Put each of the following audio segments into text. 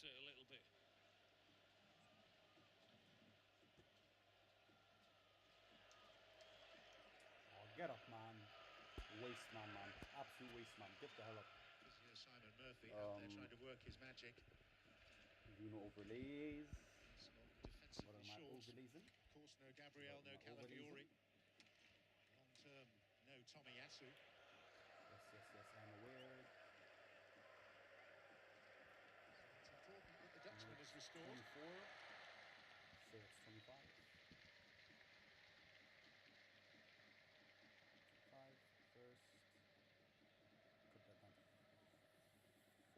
miss it a little bit. Oh, get up, man. Waste man, man. Absolute waste man. Get the hell up. Here's Simon Murphy out there trying to work his magic. No overlays. He's not defensively What are my short. overlays in? Of course, no Gabriel, no Calafiori. Long term, no Tomiyasu. Yes, I'm aware. It's important that the Dutchman has restored. 24. Say it's 25. 5 first. Put that down.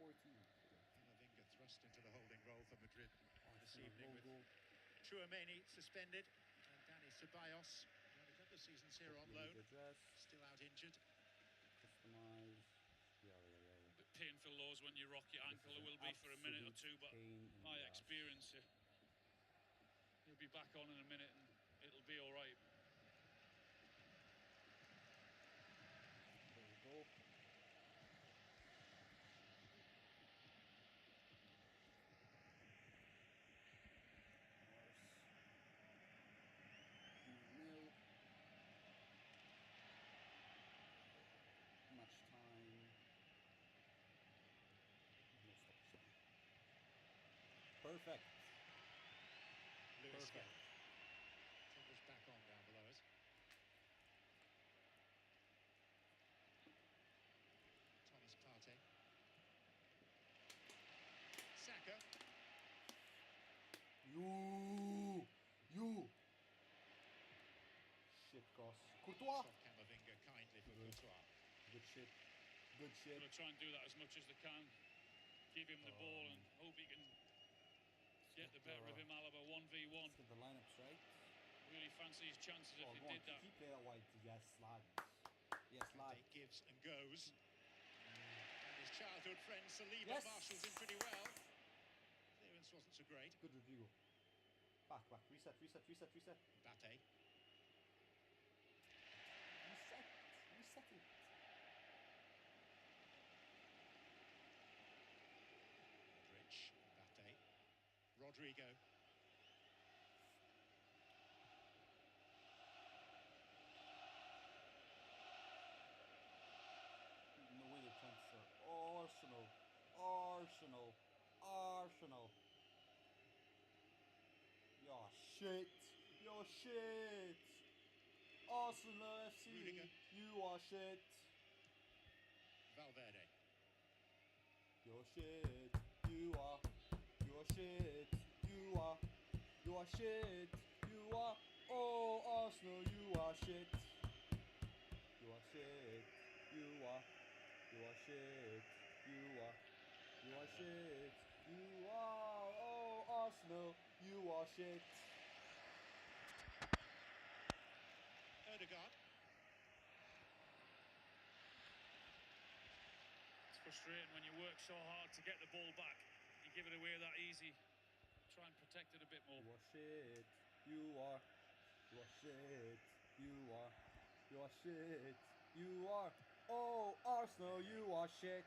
14. Camavinga thrust into the holding role for Madrid this Arsenal evening logo. with Chouameni suspended and Dani Ceballos, who had a couple of seasons here on loan, still out injured. Customize. Yeah. A bit painful laws when you rock your ankle. It will be for a minute or two, but my experience, you'll be back on in a minute and it'll be all right. There we go. Much time. No stop. Perfect. Lewis Gale. Timbers back on down below us. Thomas Partey. Saka. You. Shit, Goss. Courtois. Camavinga kindly for Courtois. Good shit. They'll try and do that as much as they can. Give him the ball and hope he can get the better of him. Alaba 1v1. Let's get the lineups right. Really fancy his chances if he did that. Keep play that wide. Yes, lad. Yes, lad. Gives and goes. And his childhood friend Saliba marshals him pretty well. Clearance wasn't so great. Good review. Back. Reset. Mbappe. Reset it. Rich. Mbappe. Rodrigo. No way they can't sir. Arsenal. Yo shit. Arsenal FC. Rudiger. You are shit. Valverde. You're shit. You are shit. You are shit. You are. Oh, Arsenal, you are shit. You are shit. You are shit. You are shit. You are. Oh, Arsenal, you are shit. Ødegaard. It's frustrating when you work so hard to get the ball back. You give it away that easy. Try and protect it a bit more. You are shit. You are shit. You are shit. You are. Oh, Arsenal, you are shit.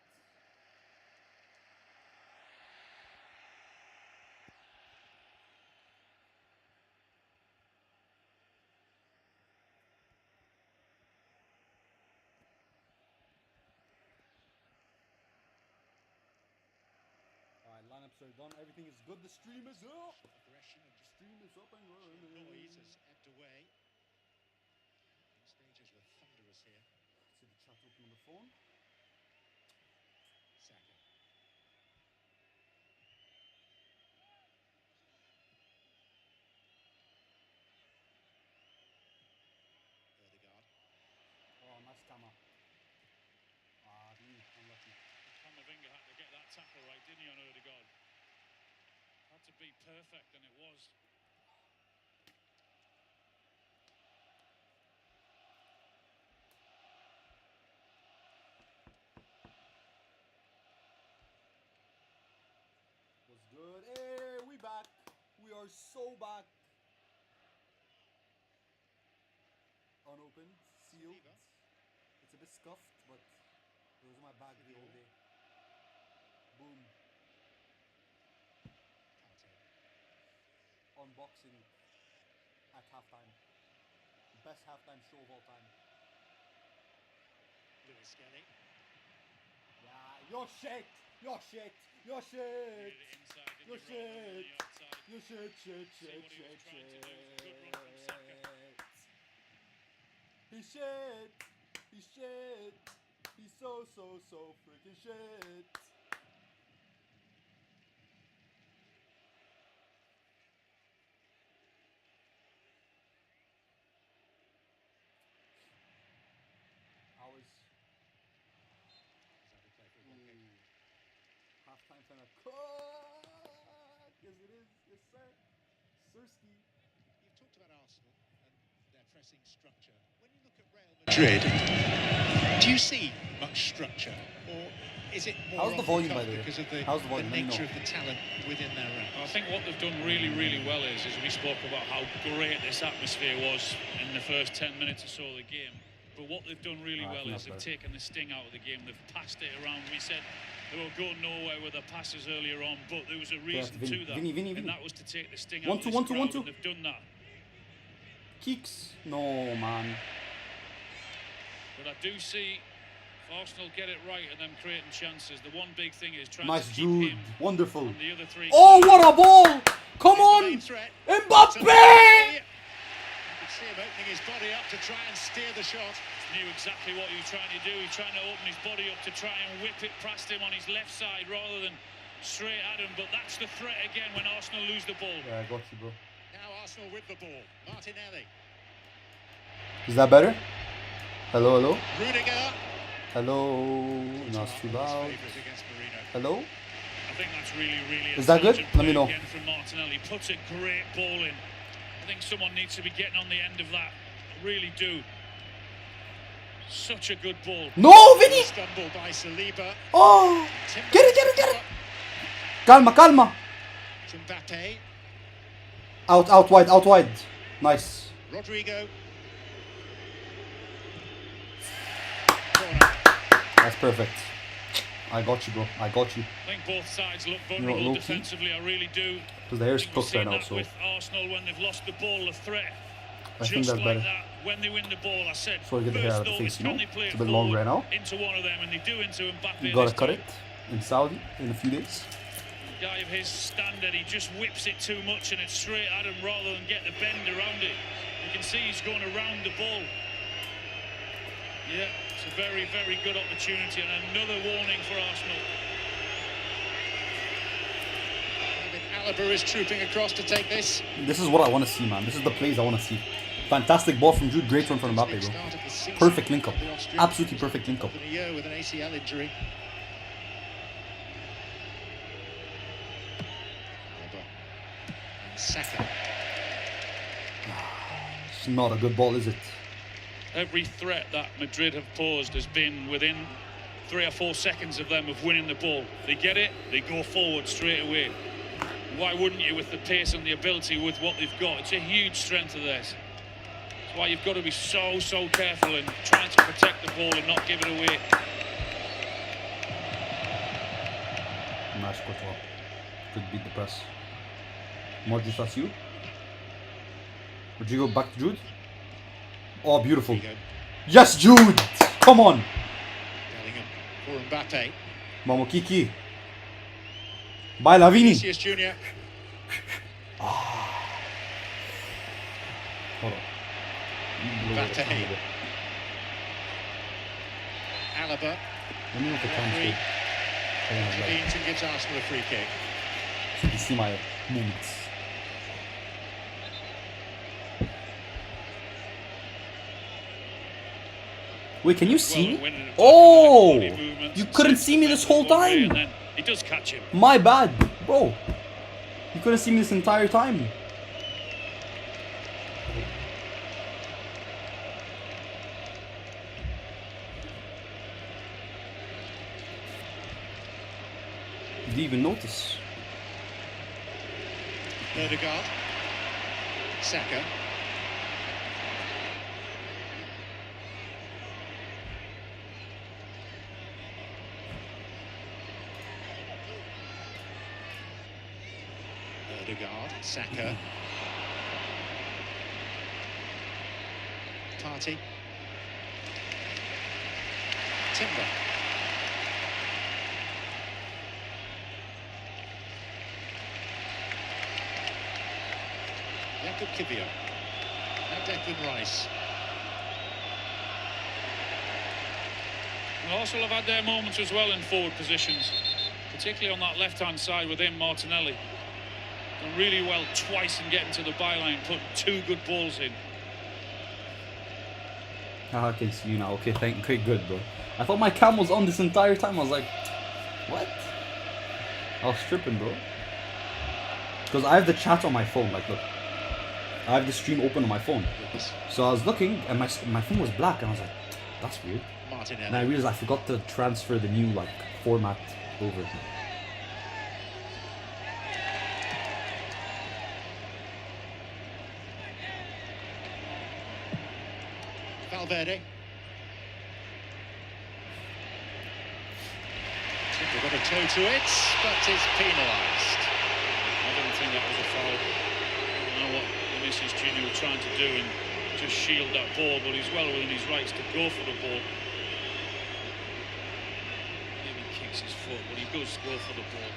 Alright, lineups are done. Everything is good. The stream is up. Aggression and the stream is up and running. Noise has ebbed away. The stages were thunderous here. See the chat open on the phone. Saka. Ødegaard. Oh, nice camera. Unlucky. Camavinga had to get that tackle right, didn't he, on Ødegaard? Had to be perfect, and it was. Was good. Hey, we back. We are so back. Unopened, sealed. It's a bit scuffed, but it was in my bag the whole day. Boom. unboxing at halftime. Best halftime show of all time. Lewis Skelly. Yeah, your shit! Your shit! Your shit! Your shit! Your shit, shit, shit, shit, shit. He's shit! He's shit! He's so freaking shit! Halftime time of cook! Yes it is, yes sir. Sirski. You've talked about Arsenal and their pressing structure. When you look at Real Madrid, do you see much structure, or is it more How's the volume, by the way? because of the nature of the talent within their ranks? I think what they've done really, really well is we spoke about how great this atmosphere was in the first 10 minutes or so of the game. But what they've done really well is they've taken the sting out of the game. They've passed it around. We said they were going nowhere with the passes earlier on, but there was a reason to that, and that was to take the sting out of this crowd, and they've done that. Kicks? No, man. But I do see Arsenal get it right and them creating chances. The one big thing is trying nice to keep Jude. him Wonderful. on the other three. Oh, what a ball! Come on! Mbappe! See him opening his body up to try and steer the shot. Knew exactly what he was trying to do. He's trying to open his body up to try and whip it past him on his left side rather than straight at him. But that's the threat again when Arsenal lose the ball. Yeah, I got you, bro. Now Arsenal with the ball. Martinelli. Is that better? Hello, hello? Rudiger. Hello? Not too loud. Hello? I think that's really, really. Is that good? Let me know. Again from Martinelli. Puts a great ball in. I think someone needs to be getting on the end of that. I really do. Such a good ball. No, Vinny! Stumble by Saliba. Oh! Get it, get it, get it! Calma, calma! Mbappe. Out wide, out wide. Nice. Rodrigo. That's perfect. I got you, bro. I got you. I think both sides look vulnerable defensively. I really do. Because the hair's cooked right now, so. With Arsenal, when they've lost the ball, the threat. I think that's better. That, when they win the ball, I said. So I get the hair out of the face, you know. It's a bit long right now. Into one of them, and they do into Mbappe. You gotta cut it in Saudi in a few days. A guy of his standard, he just whips it too much, and it's straight at him rather than get the bend around it. You can see he's going around the ball. Yeah, it's a very, very good opportunity, and another warning for Arsenal. Alaba is trooping across to take this. This is what I want to see, man. This is the plays I want to see. Fantastic ball from Jude, great run from Mbappe, bro. Perfect link up. Absolutely perfect link up. A year with an ACL injury. Alaba. And Saka. It's not a good ball, is it? Every threat that Madrid have posed has been within 3 or 4 seconds of them of winning the ball. They get it, they go forward straight away. Why wouldn't you with the pace and the ability with what they've got? It's a huge strength of theirs. That's why you've got to be so careful in trying to protect the ball and not give it away. Nice Courtois. Could beat the press. Modric, that's you. Rodrigo back to Jude. Oh, beautiful. Yes, Jude! Come on! Bellingham for Mbappe. Momo Kiki. Bye, Lavini. Vinicius Junior. Hold on. Mbappe. Alaba. Let me look at time. Intervenes and gives Arsenal a free kick. So you can see my movements. Wait, can you see me? Oh! You couldn't see me this whole time! He does catch him. My bad, bro. You couldn't see me this entire time. Did you even notice? Odegaard. Saka. Odegaard. Saka. Party. Timber. Jakob Kivior. Now Declan Rice. And Arsenal have had their moments as well in forward positions, particularly on that left-hand side with him, Martinelli. Done really well twice in getting to the byline, put 2 good balls in. I can see you now. Okay, okay, good, bro. I thought my cam was on this entire time. I was like, what? I was tripping, bro. Because I have the chat on my phone. Like, look, I have the stream open on my phone. So I was looking, and my phone was black, and I was like, that's weird. Martinelli. And I realized I forgot to transfer the new like format over. Valverde. Timber got a toe to it, but is penalised. I don't think that was a foul. I don't know what Vinicius Junior was trying to do and just shield that ball, but he's well within his rights to go for the ball. Maybe kicks his foot, but he does go for the ball.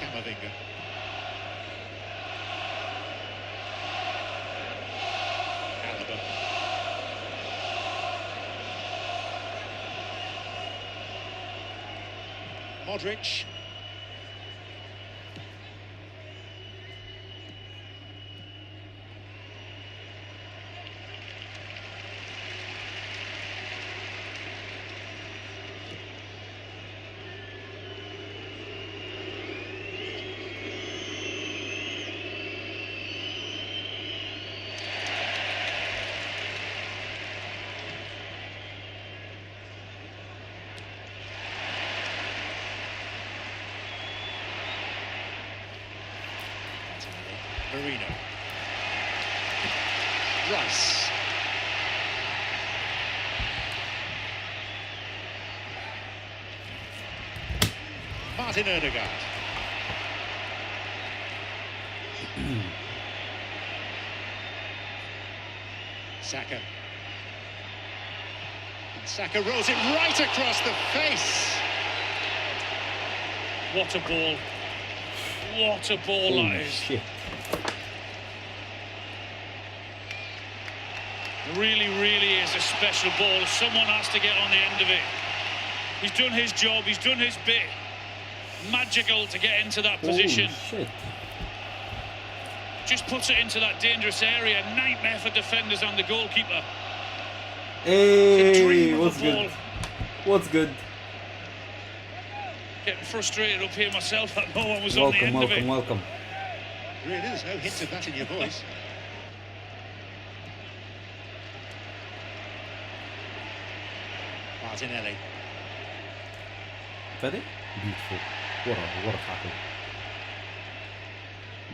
Camavinga. Alaba. Modric. Marino. Rice. Martin Odegaard. Saka. And Saka rolls it right across the face. What a ball. What a ball Holy that is. shit. Really, really is a special ball. Someone has to get on the end of it. He's done his job, he's done his bit. Magical to get into that position. Holy shit. Just puts it into that dangerous area. Nightmare for defenders and the goalkeeper. Hey, of what's a ball. good? What's good? Getting frustrated up here myself that no one was on the Welcome, end of it. welcome. Really, there's no hint of that in your voice. Martinelli. Ready? Beautiful. What a tackle.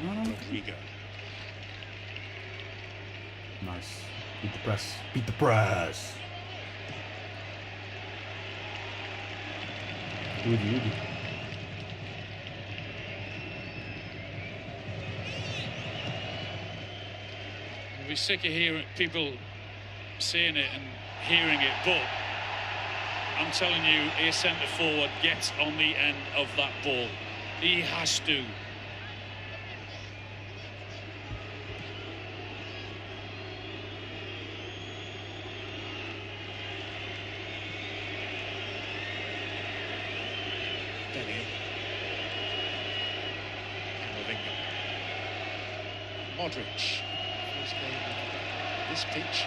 No. Rodrigo. Nice. Beat the press. Beat the press. Rudy. We'll be sick of hearing people saying it and hearing it, but I'm telling you, a centre forward gets on the end of that ball. He has to. Bellingham. Camavinga. Modric. First game on this pitch.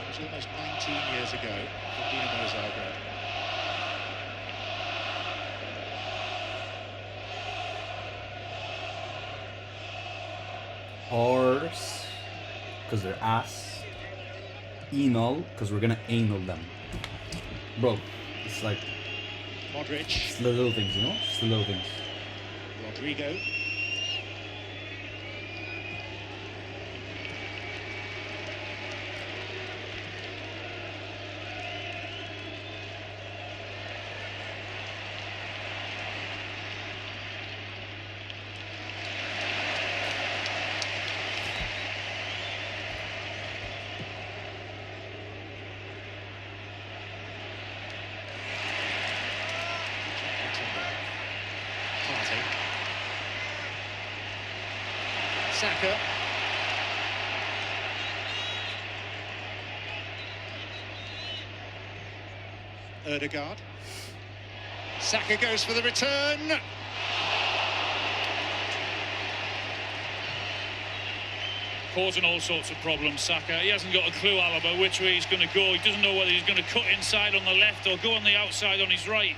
It was almost 19 years ago for Dinamo Zagreb. Horse, because they're ass. Anal, because we're gonna anal them. Bro, it's like Modric, It's the little things, you know? It's the little things. Rodrigo. Partey. Saka. Ødegaard. Saka goes for the return. Causing all sorts of problems, Saka. He hasn't got a clue, Alaba, which way he's going to go. He doesn't know whether he's going to cut inside on the left or go on the outside on his right,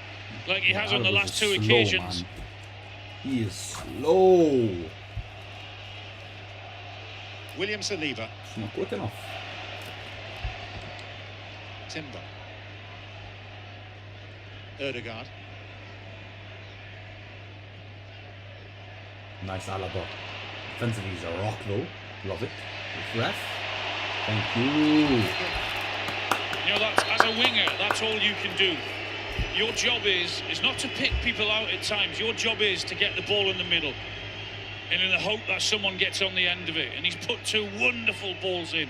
like he has on the last two occasions. Man. He is slow. William Saliba. It's not quick enough. Timber. Ødegaard. Nice Alaba. Defensively, he's a rock though. Love it. Ref. Thank you. You know, that's, as a winger, that's all you can do. Your job is not to pick people out at times. Your job is to get the ball in the middle, and in the hope that someone gets on the end of it. And he's put two wonderful balls in.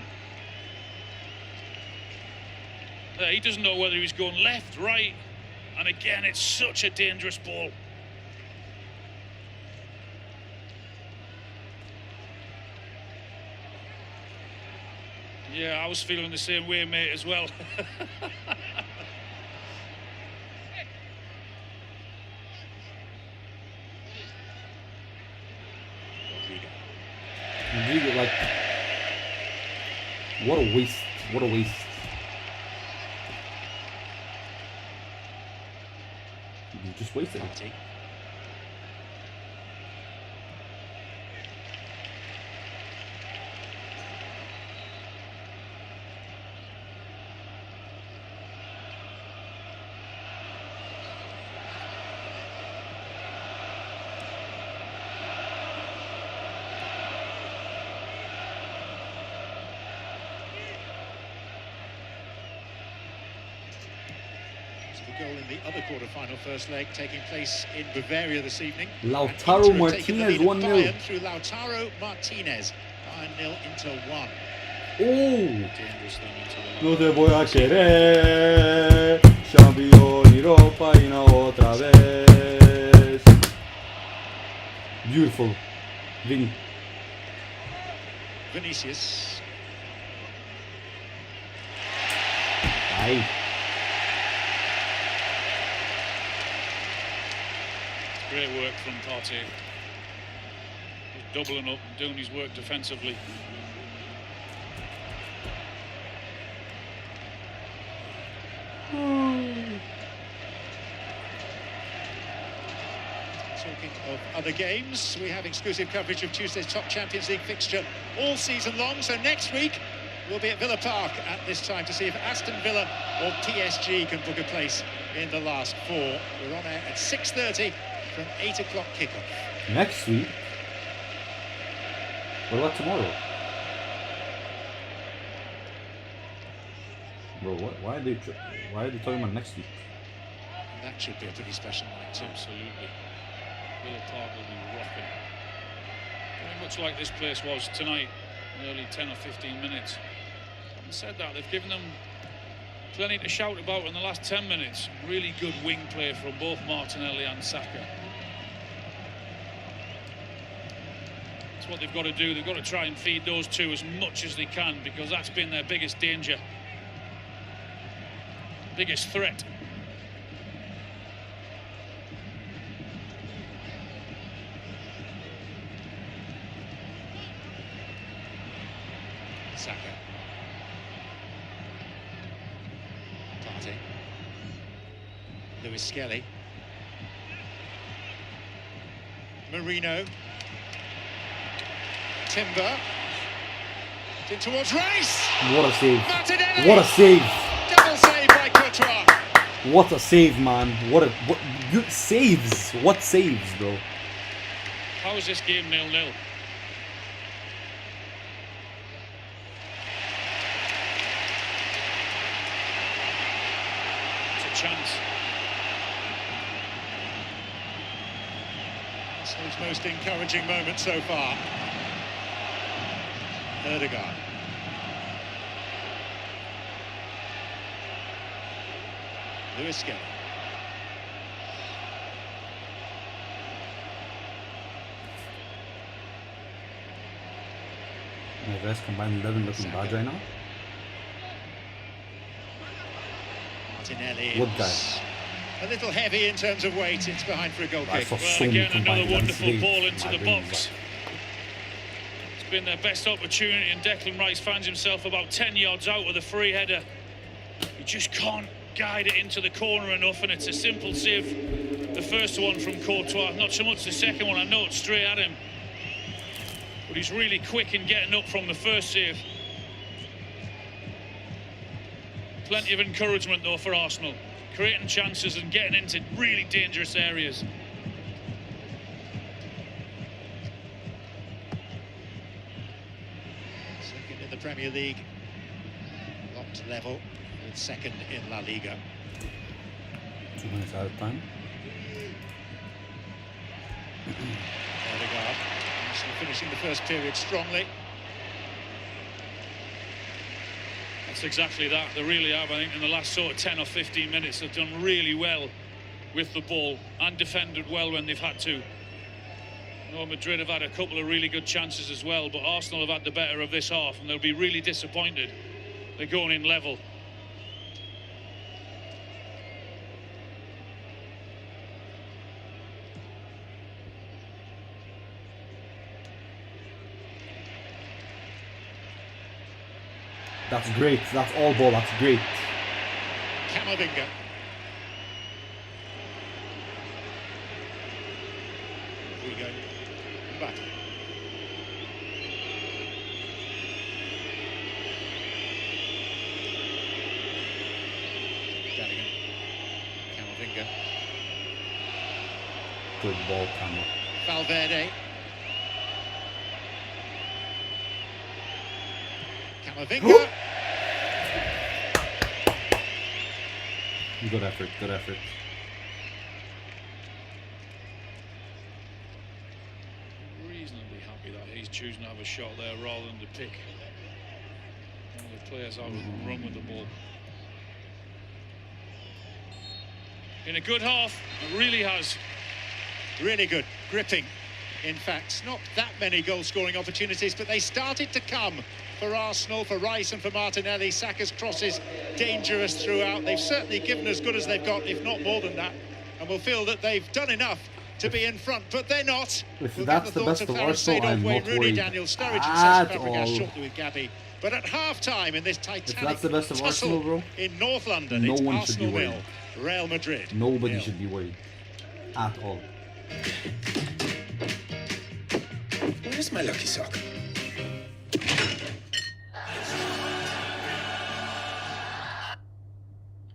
He doesn't know whether he's going left, right, and again, it's such a dangerous ball. Yeah, I was feeling the same way, mate, as well. Rodrigo, like, what a waste. What a waste. You just wasted it. Partey. Goal in the other quarter-final first leg taking place in Bavaria this evening. Lautaro Martinez 1-0. Through Lautaro Martinez. Bayern 0, Inter 1. Oh! No te voy a querer, champion Europa y no otra vez. Beautiful. Vini. Vinicius. Aye. Great work from Partey. He's doubling up and doing his work defensively. Talking of other games, we have exclusive coverage of Tuesday's top Champions League fixture all season long. So next week, we'll be at Villa Park at this time to see if Aston Villa or PSG can book a place in the last four. We're on air at 6:30 from 8 o'clock kickoff. Next week? What about tomorrow? Bro, why are they talking about next week? And that should be a pretty special night too. Absolutely. Villa Park will be rocking. Very much like this place was tonight, in the early 10 or 15 minutes. Having said that, they've given them plenty to shout about in the last 10 minutes. Really good wing play from both Martinelli and Saka. That's what they've got to do. They've got to try and feed those two as much as they can, because that's been their biggest danger, biggest threat. Saka. Partey. Lewis Skelly. Marino. Timber. In towards Rice. What a save. Martinelli. What a save. Double save by Courtois. What a save, man. What good saves. What saves, bro. How is this game 0-0? It's a chance. Arsenal's most encouraging moment so far. Erdegaard. Lewis Skelly. My guys combined 11 looking bad right now. Martinelli. What guy? A little heavy in terms of weight. It's behind for a goal I kick. saw Well, so many again, combined another wonderful 11 ball saves. into My the brain was box. It's been their best opportunity, and Declan Rice finds himself about 10 yards out of the free header. He just can't guide it into the corner enough, and it's a simple save. The first one from Courtois, not so much the second one. I know it's straight at him, but he's really quick in getting up from the first save. Plenty of encouragement though for Arsenal, creating chances and getting into really dangerous areas. Second in the Premier League. Locked level with second in La Liga. 2 minutes out of time. Erdegaard. Arsenal finishing the first period strongly. That's exactly that. They really have. I think in the last sort of 10 or 15 minutes, they've done really well with the ball and defended well when they've had to. No, Madrid have had a couple of really good chances as well, but Arsenal have had the better of this half, and they'll be really disappointed. They're going in level. That's great. That's all ball. That's great. Camavinga. Rodrigo. Back. Danigan. Camavinga. Good ball, Cameron. Valverde. Camavinga. Good effort. Good effort. Reasonably happy that he's choosing to have a shot there rather than to pick one of the players out and run with the ball. In a good half, it really has. Really good, gripping. In fact, not that many goal-scoring opportunities, but they started to come for Arsenal, for Rice and for Martinelli. Saka's crosses dangerous throughout. They've certainly given as good as they've got, if not more than that. And we'll feel that they've done enough to be in front, but they're not. If We'll that's get the thoughts best of of Faris Arsenal, Seedorf, I'm Wayne not Rooney, worried Daniel Sturridge and at Cesc Fabregas all. shortly with Gabby. But at half-time in this Titanic that's the best of tussle Arsenal, bro, in North London, no it's one should be Arsenal 0, worried. Real Madrid Nobody 0. should be worried at all. Where's my lucky sock?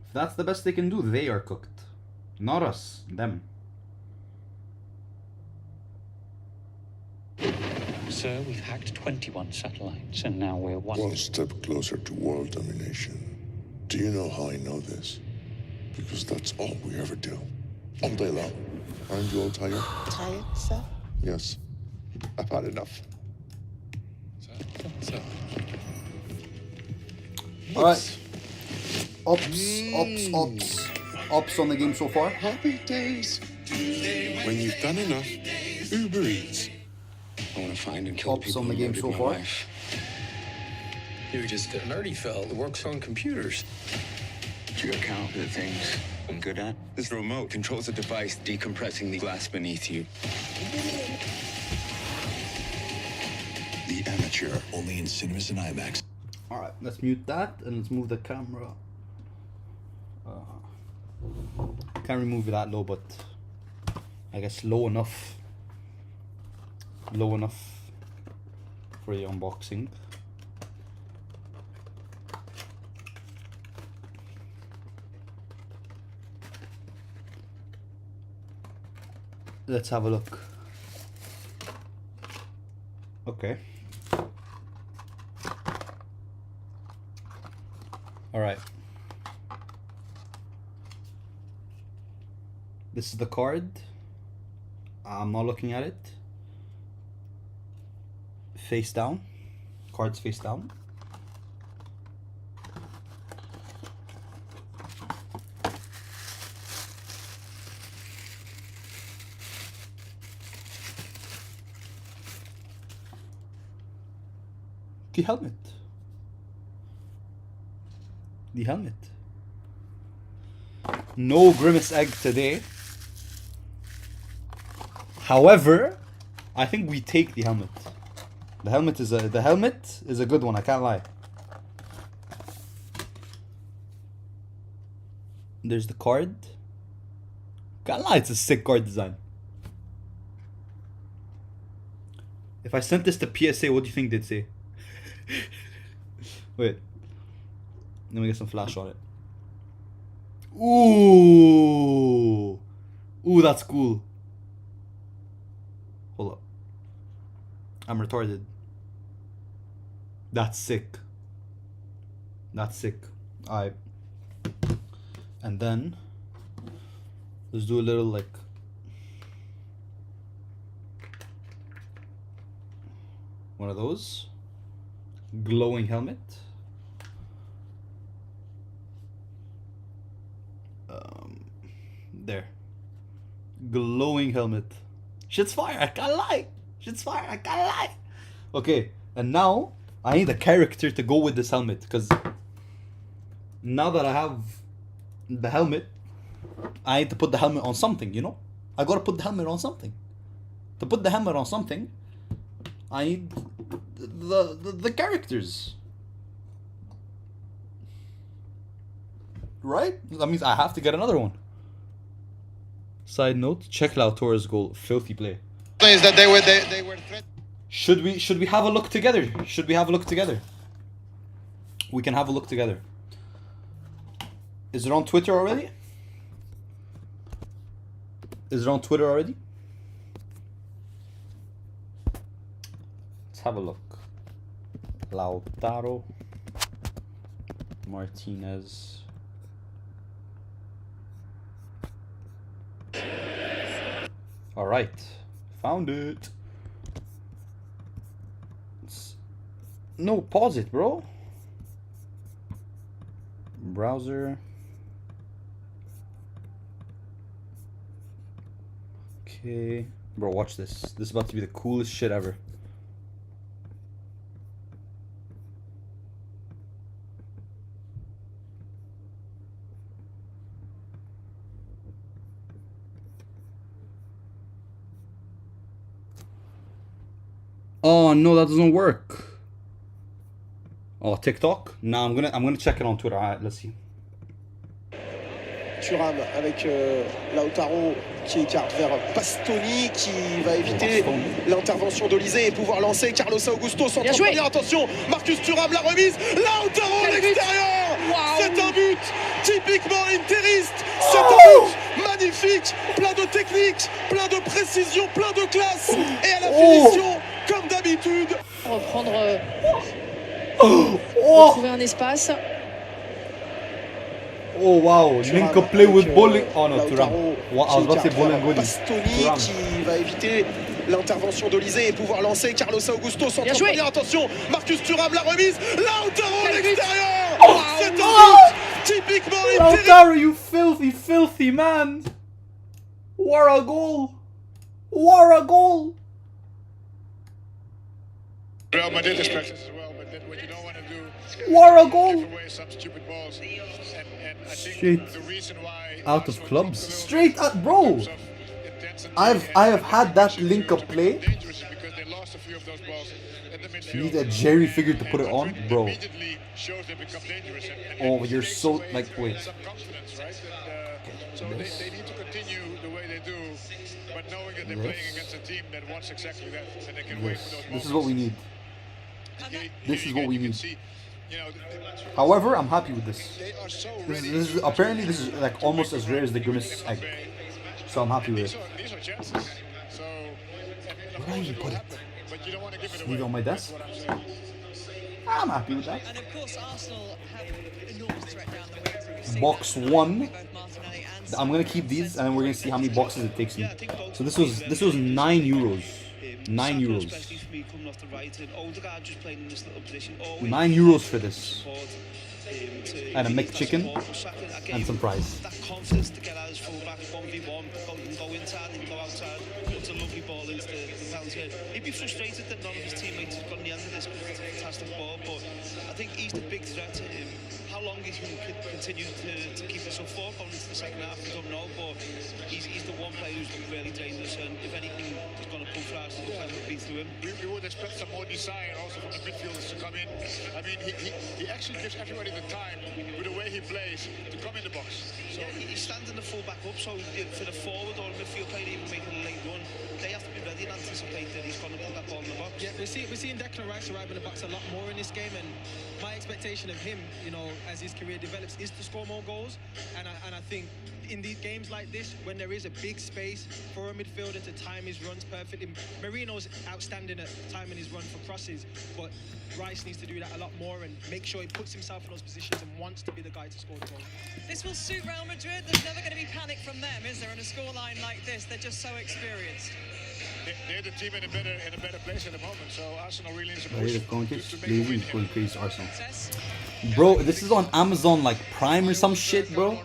If that's the best they can do, they are cooked. Not us, them. Sir, we've hacked 21 satellites, and now we're One step closer to world domination. Do you know how I know this? Because that's all we ever do. All day long. Aren't you all tired? Tired, sir? Yes. I've had enough. Alright. Ops on the game so far. Happy days. When you've done enough, Uber Eats. I want to find and kill Ops people on the who game murdered so my far. wife. You're just a nerdy fella that works on computers. Do you account for the things I'm good at? This remote controls a device decompressing the glass beneath you. The Amateur, only in cinemas and IMAX. Alright, let's mute that and let's move the camera. Can't remove it that low, but I guess low enough. Low enough for the unboxing. Let's have a look. Okay. Alright. This is the card. I'm not looking at it. Face down. Cards face down. The helmet. The helmet. No Grimace Egg today. However, I think we take the helmet. The helmet is a good one, I can't lie. There's the card. Can't lie, it's a sick card design. If I sent this to PSA, what do you think they'd say? Wait. Let me get some flash on it. Ooh. Ooh, that's cool. Hold up. I'm retarded. That's sick. That's sick. Alright. And then let's do a little like one of those. Glowing helmet. There. Glowing helmet. Shit's fire, I can't lie. Shit's fire, I can't lie. Okay, and now I need a character to go with this helmet, because now that I have the helmet, I need to put the helmet on something, you know? I gotta put the helmet on something. To put the helmet on something, I need the characters. Right? That means I have to get another one. Side note, check Lautaro's goal. Filthy play. Is that they were Should we have a look together? Should we have a look together? We can have a look together. Is it on Twitter already? Is it on Twitter already? Let's have a look. Lautaro Martinez. Alright, found it. No, pause it, bro. Browser. Okay. Bro, watch this. This is about to be the coolest shit ever. Oh no, that doesn't work. Oh, TikTok? Nah, I'm gonna check it on Twitter. Alright, let's see. Thuram avec Lautaro qui écarte vers Bastoni qui va éviter l'intervention d'Olysée et pouvoir lancer Carlos Augusto sans trop bien. Attention, Marcus Thuram la remise, Lautaro à l'extérieur. C'est un but typiquement interiste. C'est un but magnifique, plein de technique, plein de précision, plein de classe et à la finition comme d'habitude. Reprendre, trouver un espace. Oh wow, Link up play with bowling. Oh no, Thuram. I was about to say bowling goodie. Bastoni qui va éviter l'intervention d'Olysée et pouvoir lancer Carlos Augusto sans trop bien. Attention, Marcus Thuram la remise, Lautaro à l'extérieur. C'est un but typiquement interiste. Lautaro, you filthy man. What a goal. What a goal. Real Madrid is practice as well, but what you don't want to do What a goal. give away some stupid balls. And I think Straight the reason why out of clubs. Straight out, bro. I have had that link up play. dangerous because they lost a few of those balls at the midfield. You need a Jerry figure to put it on, bro. Immediately shows they become dangerous. Oh, you're so like wait. Some confidence, right? And, so they need to continue the way they do, but knowing that they're playing against a team that wants exactly that, and they can wait for those moments. This is what we need. This is what we need. You know, However, I'm happy with this. they are so This ready. is apparently this is like almost as rare as the Grimace Egg. So I'm happy with it. These are chances. So, Where do you put it? but you don't want to give it Leave it on my desk? I'm happy with that. And of course, Arsenal have enormous threat down the wings. We've seen Box that one. both Martinelli and I'm gonna keep these, and then we're gonna see how many boxes it takes me. So this was €9. €9. Especially for me coming off the right, and Odegaard just playing in this little position. €9 for this. And a McChicken and some fries. That confidence to get out as fullback 1v1, go inside and go outside. Puts a lovely ball into the penalty area. He'd be frustrated that none of his teammates have got in the end of this because it's a fantastic ball, but I think he's the big threat to him. How long he's going to continue to keep us up for going into the second half, we don't know, but he's the one player who's really dangerous, and if anything is going to pull for us, it'll be through him. We would expect some more desire also from the midfielders to come in. I mean, he actually gives everybody the time with the way he plays to come in the box. So yeah, he's standing the full back up, so for the forward or midfield player even making a late run, they have to be ready and anticipate that he's going to put that ball in the box. Yeah, we're seeing Declan Rice arrive in the box a lot more in this game, and my expectation of him, you know, as his career develops, is to score more goals. And I think in these games like this, when there is a big space for a midfielder to time his runs perfectly, Marino's outstanding at timing his run for crosses, but Rice needs to do that a lot more and make sure he puts himself in those positions and wants to be the guy to score the goal. this will suit Real Madrid. There's never going to be panic from them, is there? In a scoreline like this, they're just so experienced. they're the team in a better place at the moment. So Arsenal really is Going to crazy Arsenal. Bro, this is on Amazon like Prime or some shit, bro.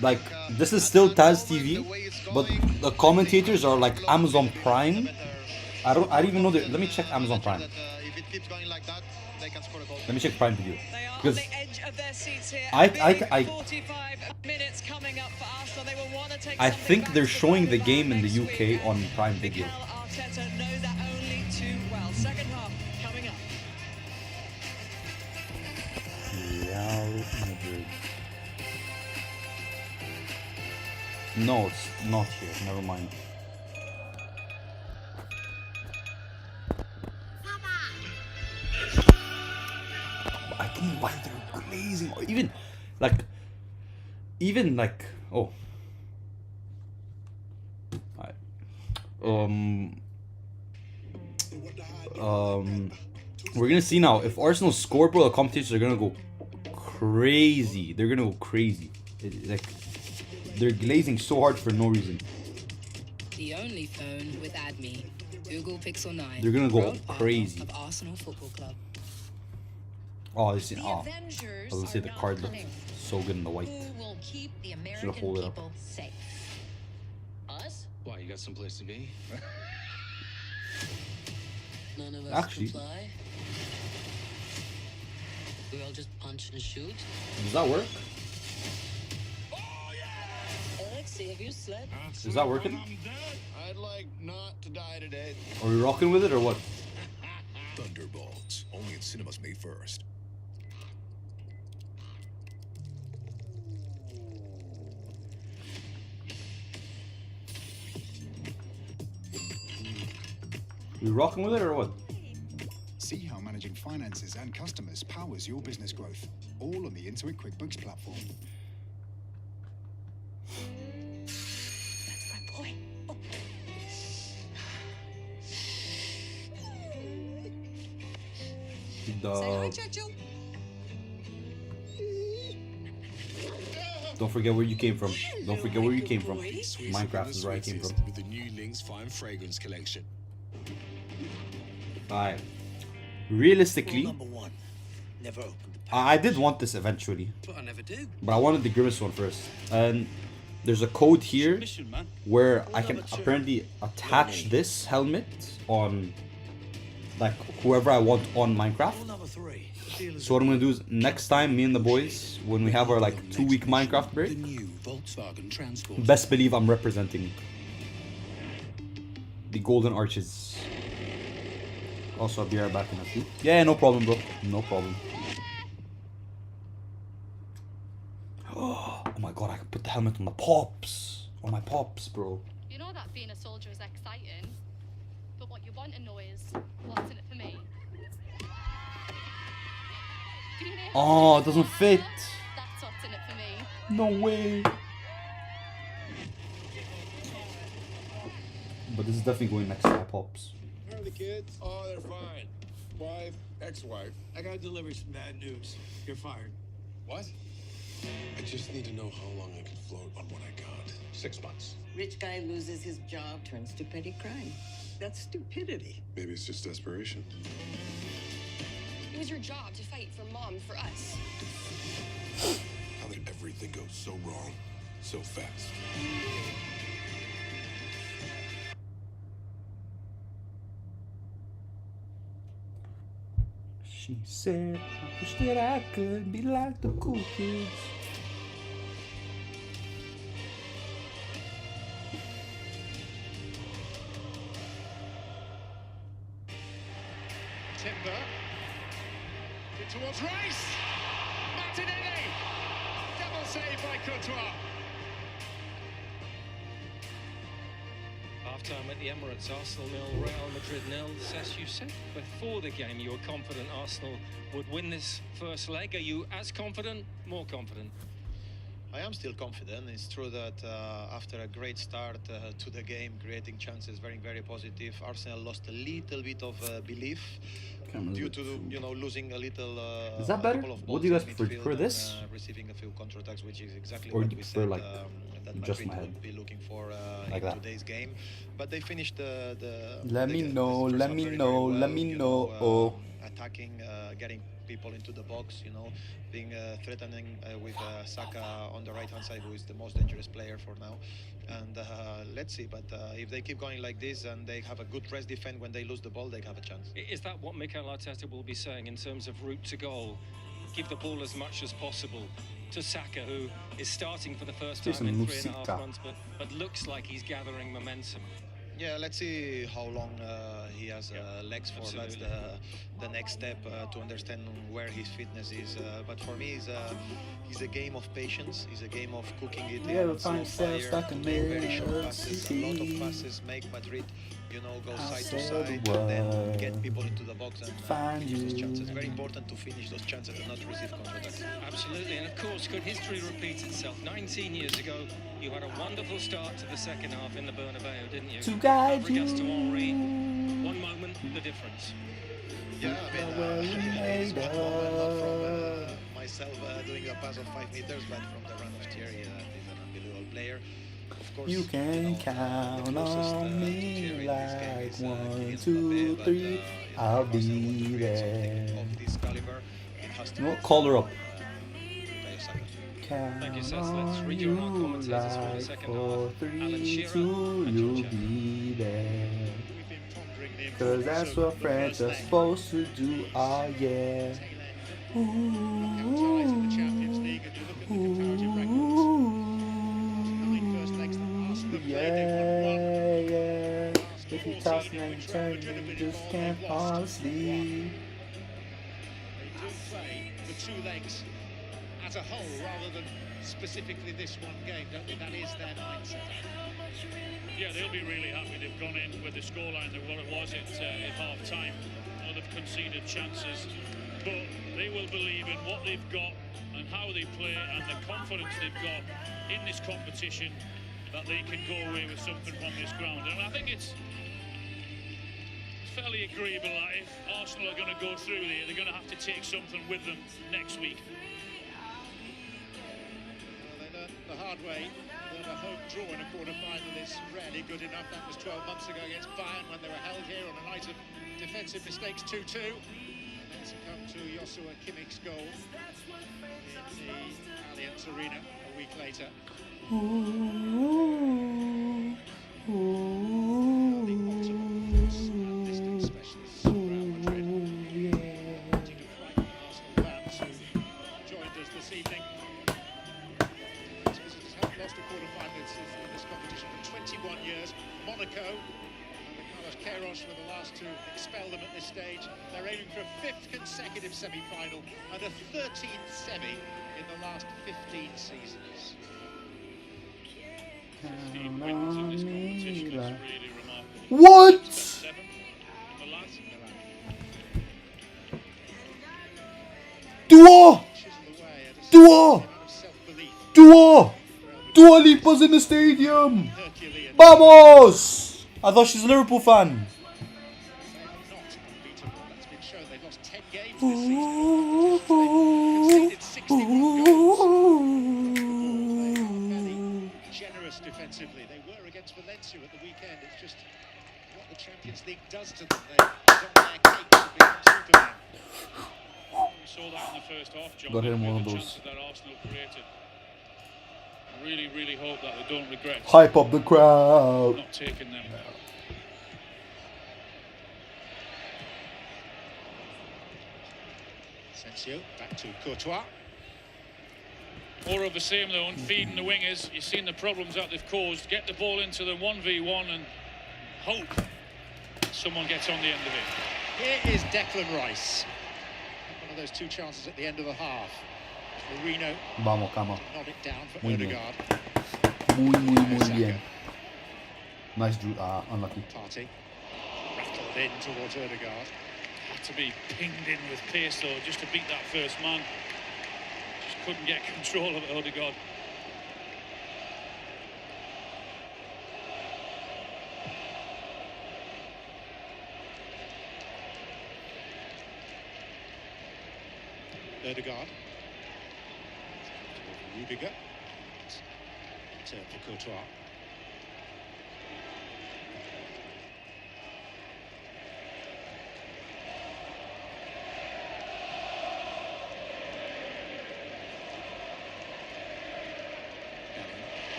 Like this is still Taz TV, but the commentators are like Amazon Prime. I don't even know that. Let me check Amazon Prime. Let me check Prime Video. Because I think they're showing the game in the UK on Prime Video. Real Madrid. No, it's not here. Never mind. I don't know why they're glazing, or even like oh. We're gonna see now if Arsenal score, bro. The commentators are gonna go crazy. They're gonna go crazy. Like they're glazing so hard for no reason. The only phone with AdMe, Google Pixel 9. They're gonna go crazy. Of Arsenal Football Club. Oh, this is I was gonna say the card looks so good in the white. Should hold it up. Safe. Us? Why, you got someplace to be? None of us Actually, comply. We all just punch and shoot. Does that work? Alexi, have you slept? Is that working? I'd like not to die today. Are we rocking with it or what? Thunderbolts. Only in cinemas May 1st. We rocking with it or what? See how managing finances and customers powers your business growth. All on the Intuit QuickBooks platform. That's my boy. Oh. Don't forget where you came from. Don't forget where you came from. Minecraft is where I came from. With the new Lynx Fine Fragrance Collection. Alright. Realistically, Rule number 1. Never open the I did want this eventually. That's what I never do. But I wanted the Grimace one first. And there's a code here where I can apparently attach this helmet on like whoever I want on Minecraft. So what I'm gonna do is next time, me and the boys, when we have our like 2-week Minecraft break, best believe I'm representing the Golden Arches. Also, I'll be right back in a few. Yeah, no problem, bro. No problem. Oh my god, I can put the helmet on the pops. On my pops, bro. You know that being a soldier is exciting, but what you want to know is what's in it for me. Oh, it doesn't fit. That's what's in it for me. No way. But this is definitely going next to my pops. How are the kids? Oh, they're fine. Wife, ex-wife. I gotta deliver some bad news. You're fired. What? I just need to know how long I can float on what I got. 6 months. Rich guy loses his job, turns to petty crime. That's stupidity. Maybe it's just desperation. It was your job to fight for Mom, for us. How did everything go so wrong so fast? She said, I wish that I could be like the cool kids. Timber. In towards Rice. Martinelli. Double save by Courtois. Half-time at the Emirates, Arsenal 0, Real Madrid 0. Cess, you said before the game you were confident Arsenal would win this first leg. Are you as confident, more confident? I am still confident. It's true that after a great start to the game, creating chances, very positive, Arsenal lost a little bit of belief due to losing a little. Is that better? What do you guys prefer this? Receiving a few counterattacks, which is exactly or what do you we prefer said like that just Madrid my head? would be looking for Like in that. today's game. But they finished the Let me know, first let half me very, know, very well, let me know. Attacking, getting people into the box, being threatening with Saka on the right hand side, who is the most dangerous player for now. And let's see, but if they keep going like this and they have a good press defense when they lose the ball, they have a chance. Is that what Mikel Arteta will be saying in terms of route to goal? Give the ball as much as possible to Saka, who is starting for the first time in 3.5 months, but looks like he's gathering momentum. Yeah, let's see how long he has legs for. Absolutely. That's the next step to understand where his fitness is. But for me, it's a game of patience. It's a game of cooking it in slow fire, very short passes, a lot of passes, make Madrid, go side to side, and then get people into the box and finish those chances. Very important to finish those chances and not receive counterattacks. Absolutely, and of course, could history repeat itself? 19 years ago, you had a wonderful start to the second half in the Bernabeu, didn't you? To guide Fabregas to you. Henry, one moment, the difference. Yeah, I mean, not from myself doing a pass of 5 meters, but from the run of Thierry, he's an unbelievable player. Of course, You can count on me like 1, 2, 3. I'll be there. Of this caliber, it has to No, call her up. Thank you, Seth. Count Let's on read you your commentators for the like second 4, half. 3, Alan 2, Shearer and you'll George Chapman. be there. Cause that's what friends are supposed to do, oh yeah. Yeah. If you toss and turn, you just can't fall asleep. They do play the two legs as a whole rather than specifically this one game, don't they? That is their mindset. Yeah, they'll be really happy they've gone in with the scoreline that what it was at half-time. They've conceded chances, but they will believe in what they've got and how they play and the confidence they've got in this competition that they can go away with something from this ground. And I think it's fairly agreeable that if Arsenal are going to go through there, they're going to have to take something with them next week. They learned the hard way that a home draw in a quarter-final is rarely good enough. That was 12 months ago against Bayern when they were held here on a night of defensive mistakes, 2-2. And then succumb to Joshua Kimmich's goal in the Allianz Arena a week later. For the last two expel them at this stage. They're aiming for a 5th consecutive semi-final and a 13th semi in the last 15 seasons. 15 wins in this competition is really remarkable. What? 7 in the last. Dua! Dua! Dua! Dua Lipa's in the stadium! Vamos! I thought she's a Liverpool fan. Not unbeatable. That's been shown. They've lost 10 games this season. They've conceded 61 goals. They are fairly generous defensively. They were against Valencia at the weekend. It's just what the Champions League does to them. They on their cake to become Superman. We saw that in the first half, John. Got him one of The those. chances that Arsenal created. Really, really hope that they don't regret Hype up the crowd. not taking them. Asensio back to Courtois. More of the same though, and feeding the wingers. You've seen the problems that they've caused. Get the ball into the 1v1 and hope someone gets on the end of it. Here is Declan Rice. One of those two chances at the end of the half. Marino. Vamos, cama. Nod it down for Muy Odegaard. Muy bien. Nice, unlucky. Party. Rattled in towards Odegaard. Had to be pinged in with pace though, just to beat that first man. Just couldn't get control of Odegaard. Odegaard. Rudiger. Turn for Courtois.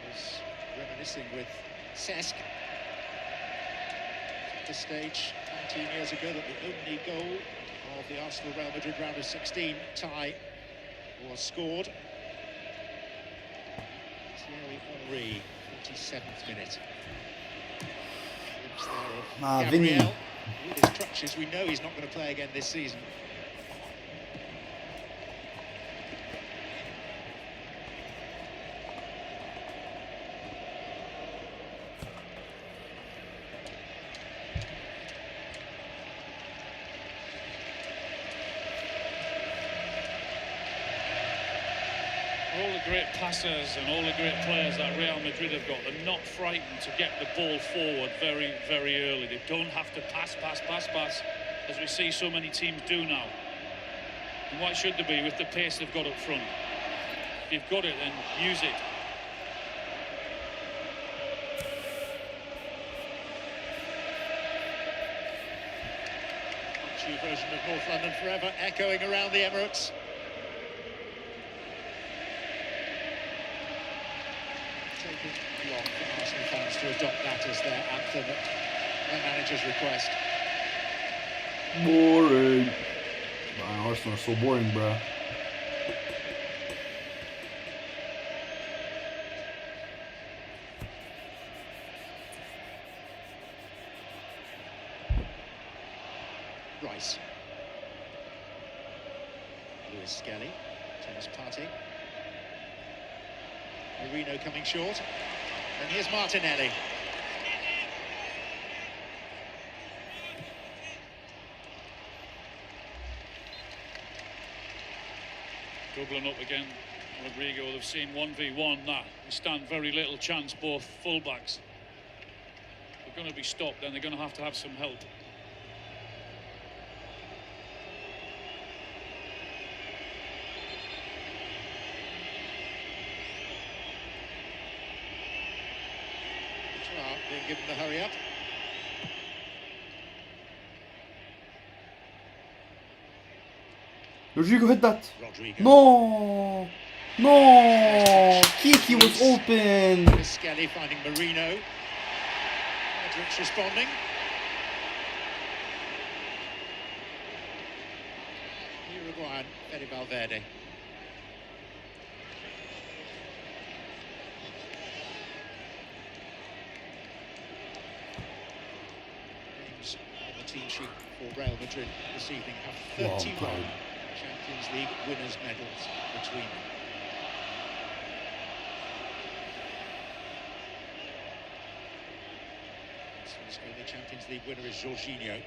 Was reminiscing with Cesc. At this stage, 19 years ago, that the only goal of the Arsenal Real Madrid round of 16 tie was scored. Thierry Henry, 47th minute. Vinny. Gabriel, with his crutches, we know he's not going to play again this season. All the great passers and all the great players that Real Madrid have got, they're not frightened to get the ball forward very, very early. They don't have to pass, as we see so many teams do now. And why should they be with the pace they've got up front? If you've got it, then use it. True version of North London forever, echoing around the Emirates. Taking long for Arsenal fans to adopt that as their anthem at their manager's request. Boring. Man, Arsenal are so boring, bro. Rice. Lewis Skelly. Thomas Partey. Marino coming short. And here's Martinelli. Doubling up again, Rodrigo. They've seen 1v1 that. They stand very little chance, both fullbacks. They're going to be stopped, then they're going to have some help. Being given the hurry up. Rodrigo hit that. Rodrigo. No. No. Kiki was open. Skelly finding Marino. Modric responding. Uruguayan Fede Valverde. On the team sheet for Real Madrid this evening have 31 Champions League winners' medals between them. So the Champions League winner is Jorginho.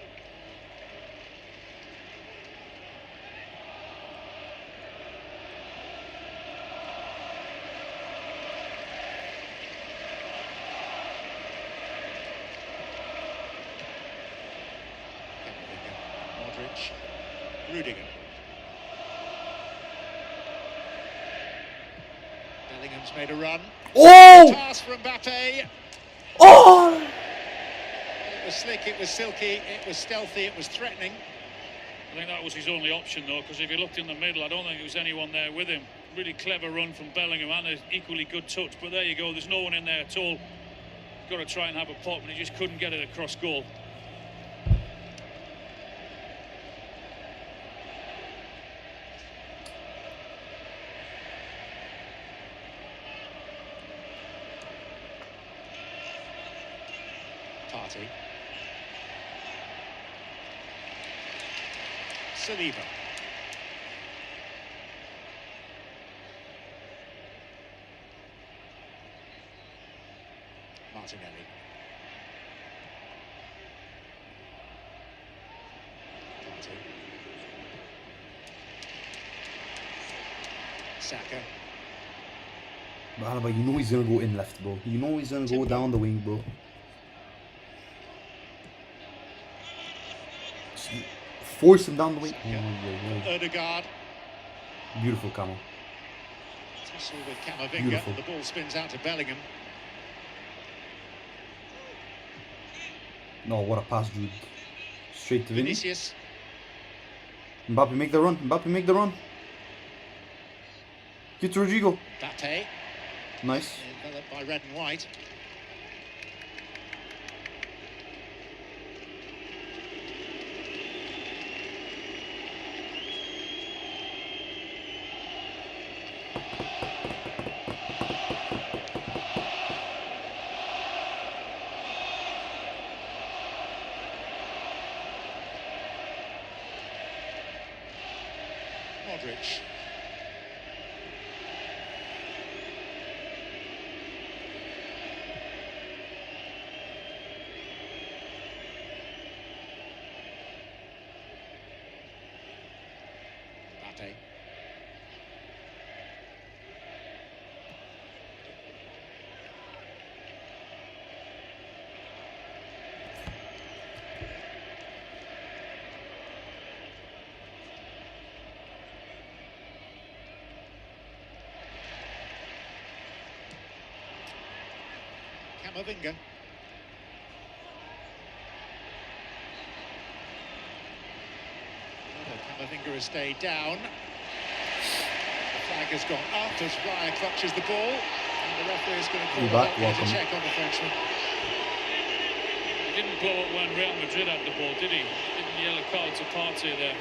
Modric. Rudiger. Bellingham's made a run. Oh! Pass from Mbappe. Oh! It was slick, it was silky, it was stealthy, it was threatening. I think that was his only option though, because if he looked in the middle, I don't think there was anyone there with him. Really clever run from Bellingham and an equally good touch, but there you go, there's no one in there at all. He's got to try and have a pop, but he just couldn't get it across goal. Party. Saliba. Martinelli. Party. Saka. But Alaba, you know he's gonna go in left, bro. You know he's gonna go down the wing, bro. Force him down the wing. Odegaard. Beautiful Camo. Tussle with Camavinga. The ball spins out to Bellingham. No, what a pass, dude. Straight to Vinicius. Mbappe, make the run. Mbappe, make the run. Get to Rodrigo. Mbappe. Nice. Enveloped by red and white. Modric. Mbappe. Camavinga. Camavinga has stayed down. The flag has gone up as Raya clutches the ball. And the referee is going to call a check on the Frenchman. He didn't blow up when Real Madrid had the ball, did he? Didn't yellow card to Partey there.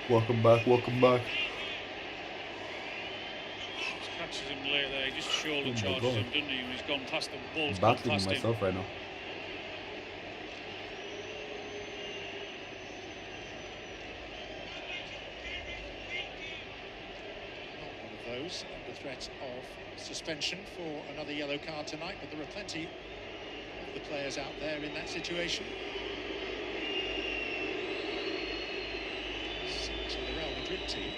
Welcome back, welcome back. Catches him late there, he just shoulder charges him, doesn't he? He's gone past the ball. I'm battling myself right now. Not one of those under threat of suspension for another yellow card tonight, but there are plenty of the players out there in that situation. Six of the Real Madrid team.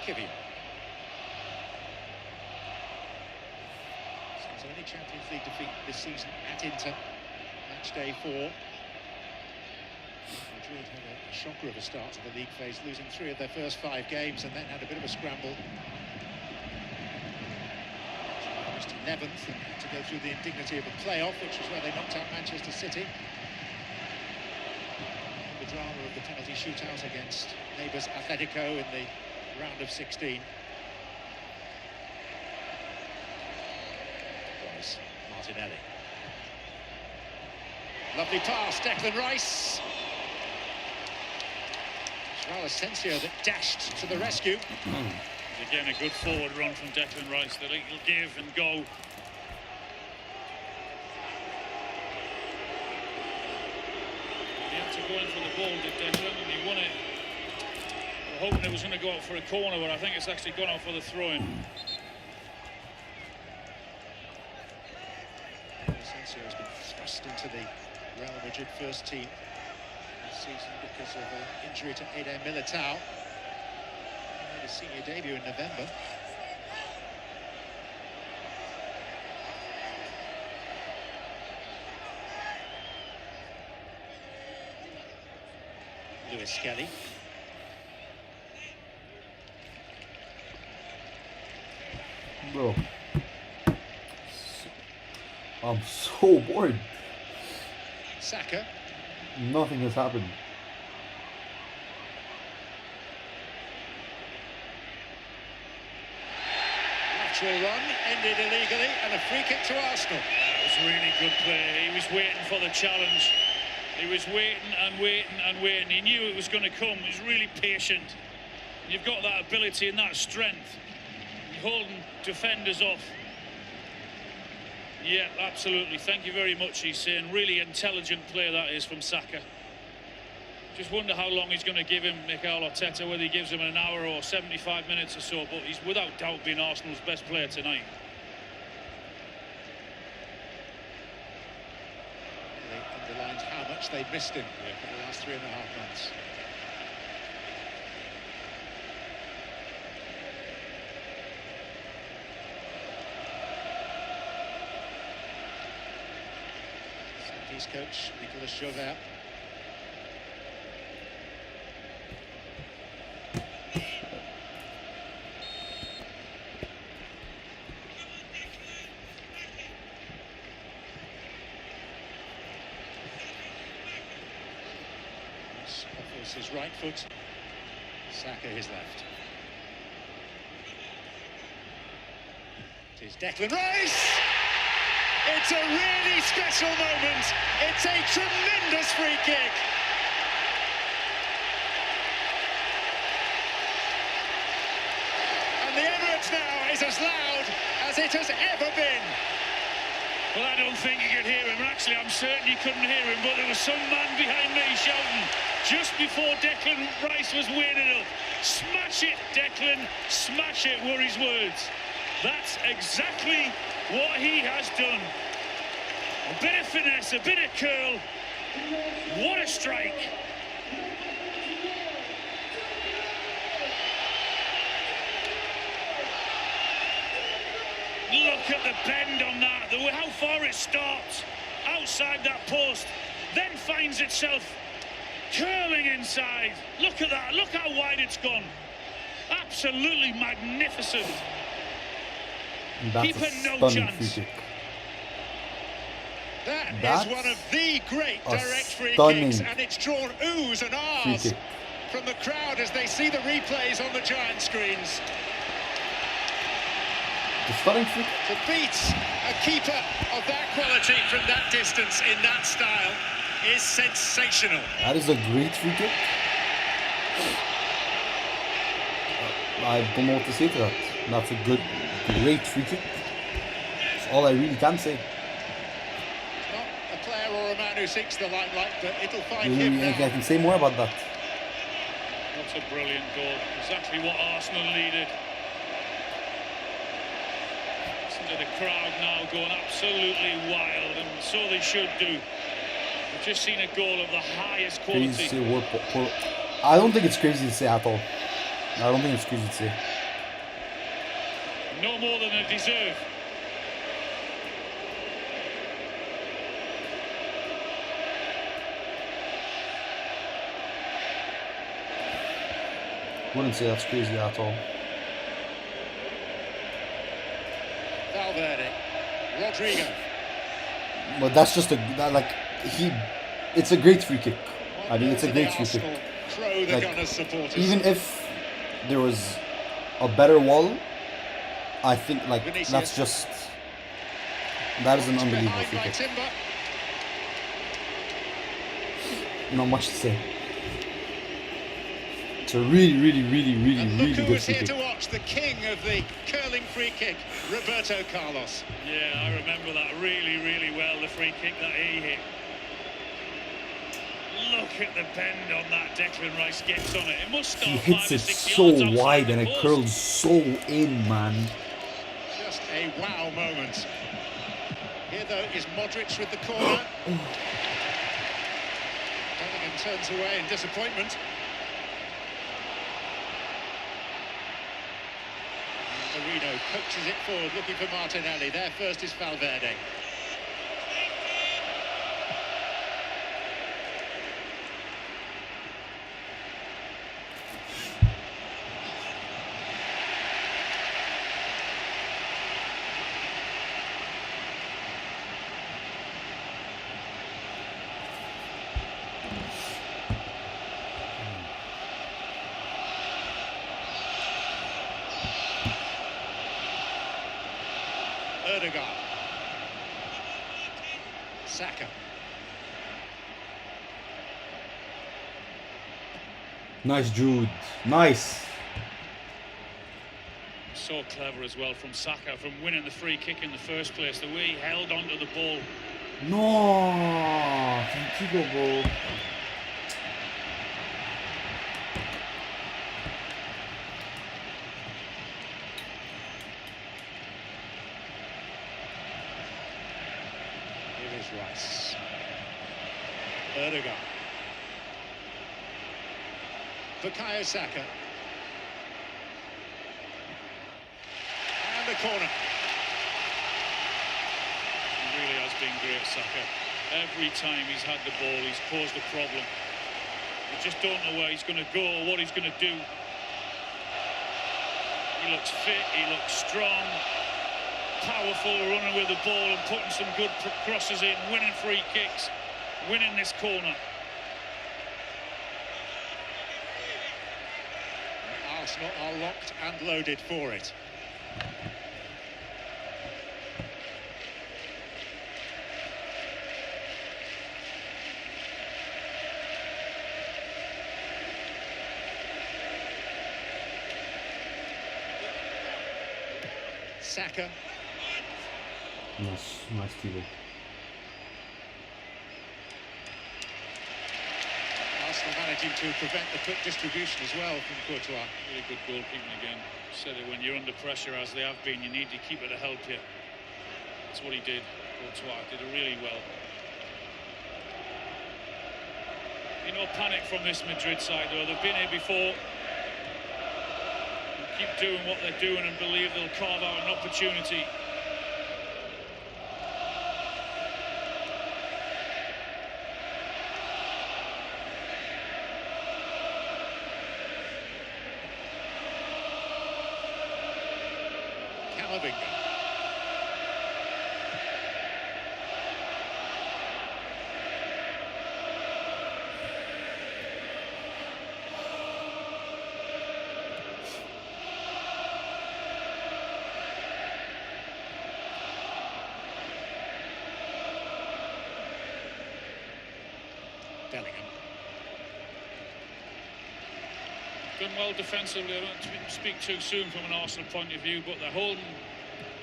Kivior. It's his only Champions League defeat this season at Inter. Match day 4. Madrid had a shocker of a start to the league phase, losing 3 of their first 5 games and then had a bit of a scramble. Finished 11th and had to go through the indignity of a playoff, which was where they knocked out Manchester City. And the drama of the penalty shootout against neighbours Atletico in the round of 16. Was Martinelli. Lovely pass, Declan Rice. João Asensio that dashed to the rescue. Again, a good forward run from Declan Rice. The little give and go. He had to go in for the ball, did Declan, and he won it. We're hoping it was going to go out for a corner, but I think it's actually gone out for the throw-in. Asensio has been thrust into the Real Madrid first team this season because of an injury to Eder Militao. He made his senior debut in November. Lewis Kelly. Bro, I'm so bored. Saka. Nothing has happened. Lateral run ended illegally and a free kick to Arsenal. That was really good play. He was waiting for the challenge. He was waiting and waiting and waiting. He knew it was going to come. He was really patient. You've got that ability and that strength. You're holding defenders off. Yeah, absolutely. Thank you very much, he's saying. Really intelligent play that is from Saka. Just wonder how long he's going to give him, Mikel Arteta, whether he gives him an hour or 75 minutes or so, but he's without doubt been Arsenal's best player tonight. They underlined how much they'd missed him for the last 3.5 months. His coach, Nicolas Chauvert. Offers his right foot. Saka his left. It is Declan Rice! It's a really special moment. It's a tremendous free kick. And the Emirates now is as loud as it has ever been. Well, I don't think you could hear him. Actually, I'm certain you couldn't hear him, but there was some man behind me shouting just before Declan Rice was weighing it up. Smash it, Declan, smash it, were his words. That's exactly what he has done. A bit of finesse, a bit of curl. What a strike. Look at the bend on that, how far it starts outside that post, then finds itself curling inside. Look at that, look how wide it's gone. Absolutely magnificent. Keeper no chance. That is one of the great direct free kicks, and it's drawn oohs and ahs from the crowd as they see the replays on the giant screens. To beat a keeper of that quality from that distance in that style is sensational. That is a great free kick. I don't know what to say to that. That's a great free kick. That's all I really can say. Not a player or a man who seeks the limelight, but it'll find him now. I can say more about that. What a brilliant goal. Exactly what Arsenal needed. Listen to the crowd now going absolutely wild, and so they should do. We've just seen a goal of the highest quality. Crazy to say I don't think it's crazy to say at all. I don't think it's crazy to say. No more than they deserve. Wouldn't say that's crazy at all. Valverde, Rodrigo. But that's just it's a great free kick. I mean, it's a great free kick. Like, even if there was a better wall, I think that is an unbelievable free kick. Not much to say. It's a really good free kick. watch the king of the curling free kick, Roberto Carlos. Yeah, I remember that really, really well, the free kick that he hit. Look at the bend on that. Declan Rice gets on it. It must start He hits it so wide and it curls so in, man. Just a wow moment. Here, though, is Modric with the corner. Bellingham turns away in disappointment. Marino coaches it forward, looking for Martinelli. There first is Valverde. Saka. Nice, Jude. Nice. So clever as well from Saka, from winning the free kick in the first place. The way he held onto the ball. No, tranquilo, bro. Rice. Erdogan. Bukayo Saka. And a corner. He really has been great, Saka. Every time he's had the ball, he's caused a problem. You just don't know where he's going to go or what he's going to do. He looks fit, he looks strong. Powerful, running with the ball and putting some good crosses in, winning free kicks, winning this corner. Arsenal are locked and loaded for it. Saka. Nice TV. Arsenal managing to prevent the quick distribution as well from Courtois. Really good goalkeeping again. Said that when you're under pressure, as they have been, you need to keep it to help you. That's what he did. Courtois did it really well. No panic from this Madrid side, though. They've been here before. They'll keep doing what they're doing and believe they'll carve out an opportunity. Bellingham. Done well defensively. I don't speak too soon from an Arsenal point of view, but they're holding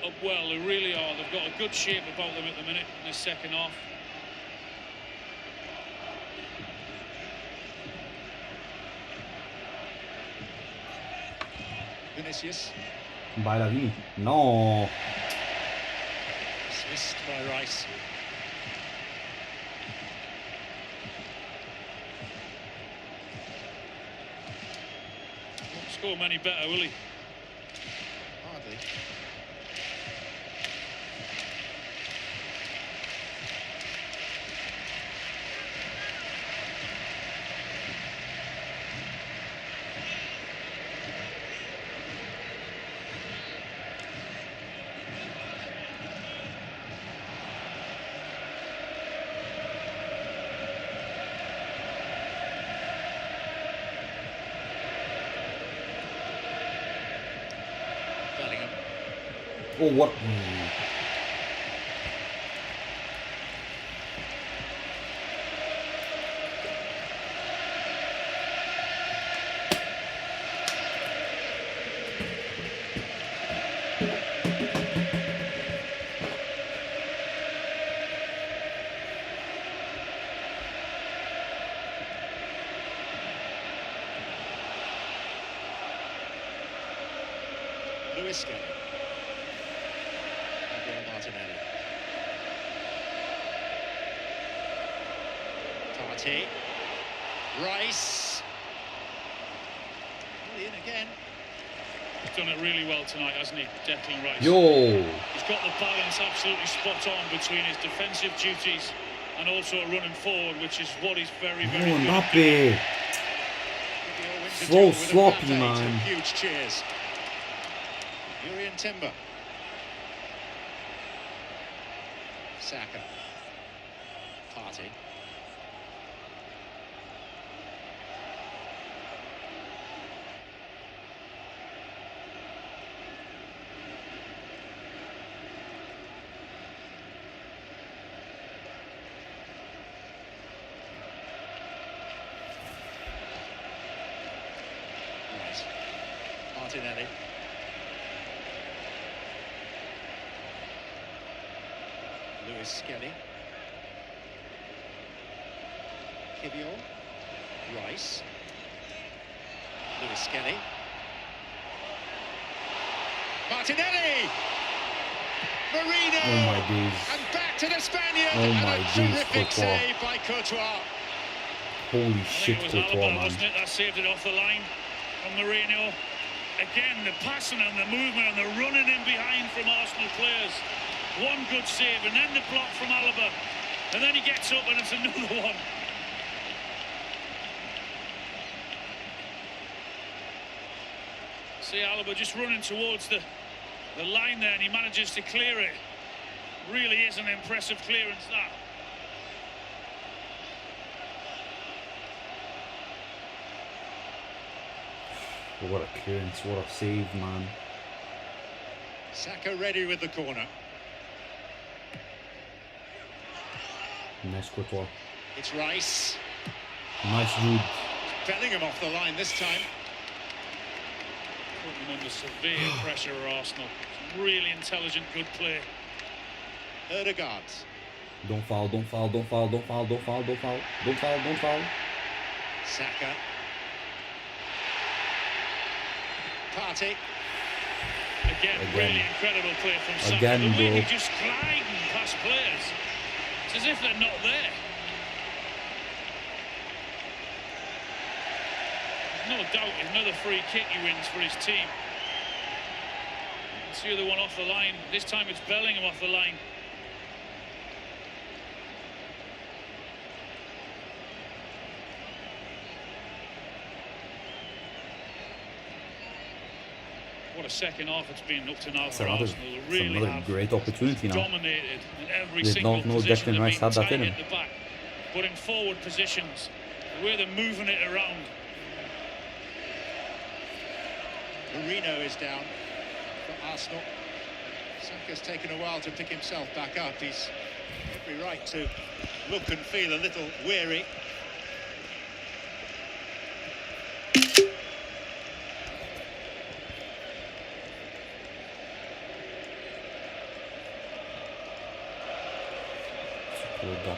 up well. They really are. They've got a good shape about them at the minute in this second half. Vinicius. Bailarini. No. Assist by Rice. Won't score many better, will he? Hardly. Oh, what? Lewis Skelly. Gabriel Martinelli. Partey. Rice. In again. He's done it really well tonight, hasn't he, Declan Rice? Yo! He's got the balance absolutely spot on between his defensive duties and also running forward, which is what he's very, very good at. Mbappe! So sloppy, man. Huge cheers. Urian Timber. Saka. Partey. Martinelli. Lewis Skelly. Kivior. Rice. Lewis Skelly. Martinelli! Marino! Oh my days. And back to the Spaniard! Oh my and a days, terrific Courtois. save by Courtois. Holy shit, It was Courtois, Alaba, man. wasn't it? That saved it off the line from Marino. Again, the passing and the movement and the running in behind from Arsenal players. One good save and then the block from Alaba. And then he gets up and it's another one. See Alaba just running towards the line there and he manages to clear it. Really is an impressive clearance, that. What a clearance, what a save, man. Saka ready with the corner. Nice Courtois. It's Rice. Nice Jude. Bellingham off the line this time. Putting them under severe pressure are Arsenal. Some really intelligent, good play. Ødegaard. Don't foul, don't foul, don't foul, don't foul, don't foul, don't foul, don't foul, don't foul. Saka. Partey. Again, really incredible play from Saka. Again, the way bro. he just gliding past players. It's as if they're not there. There's no doubt another free kick he wins for his team. It's the other one off the line. This time it's Bellingham off the line. What a second half it's been up to now for Arsenal. They really another have great opportunity now. dominated in every Did single not know position. Declan Rice They've had been that in tight him. at the back, but in forward positions, the way they're moving it around. Marino is down for Arsenal. Saka's taken a while to pick himself back up. He's every right to look and feel a little weary.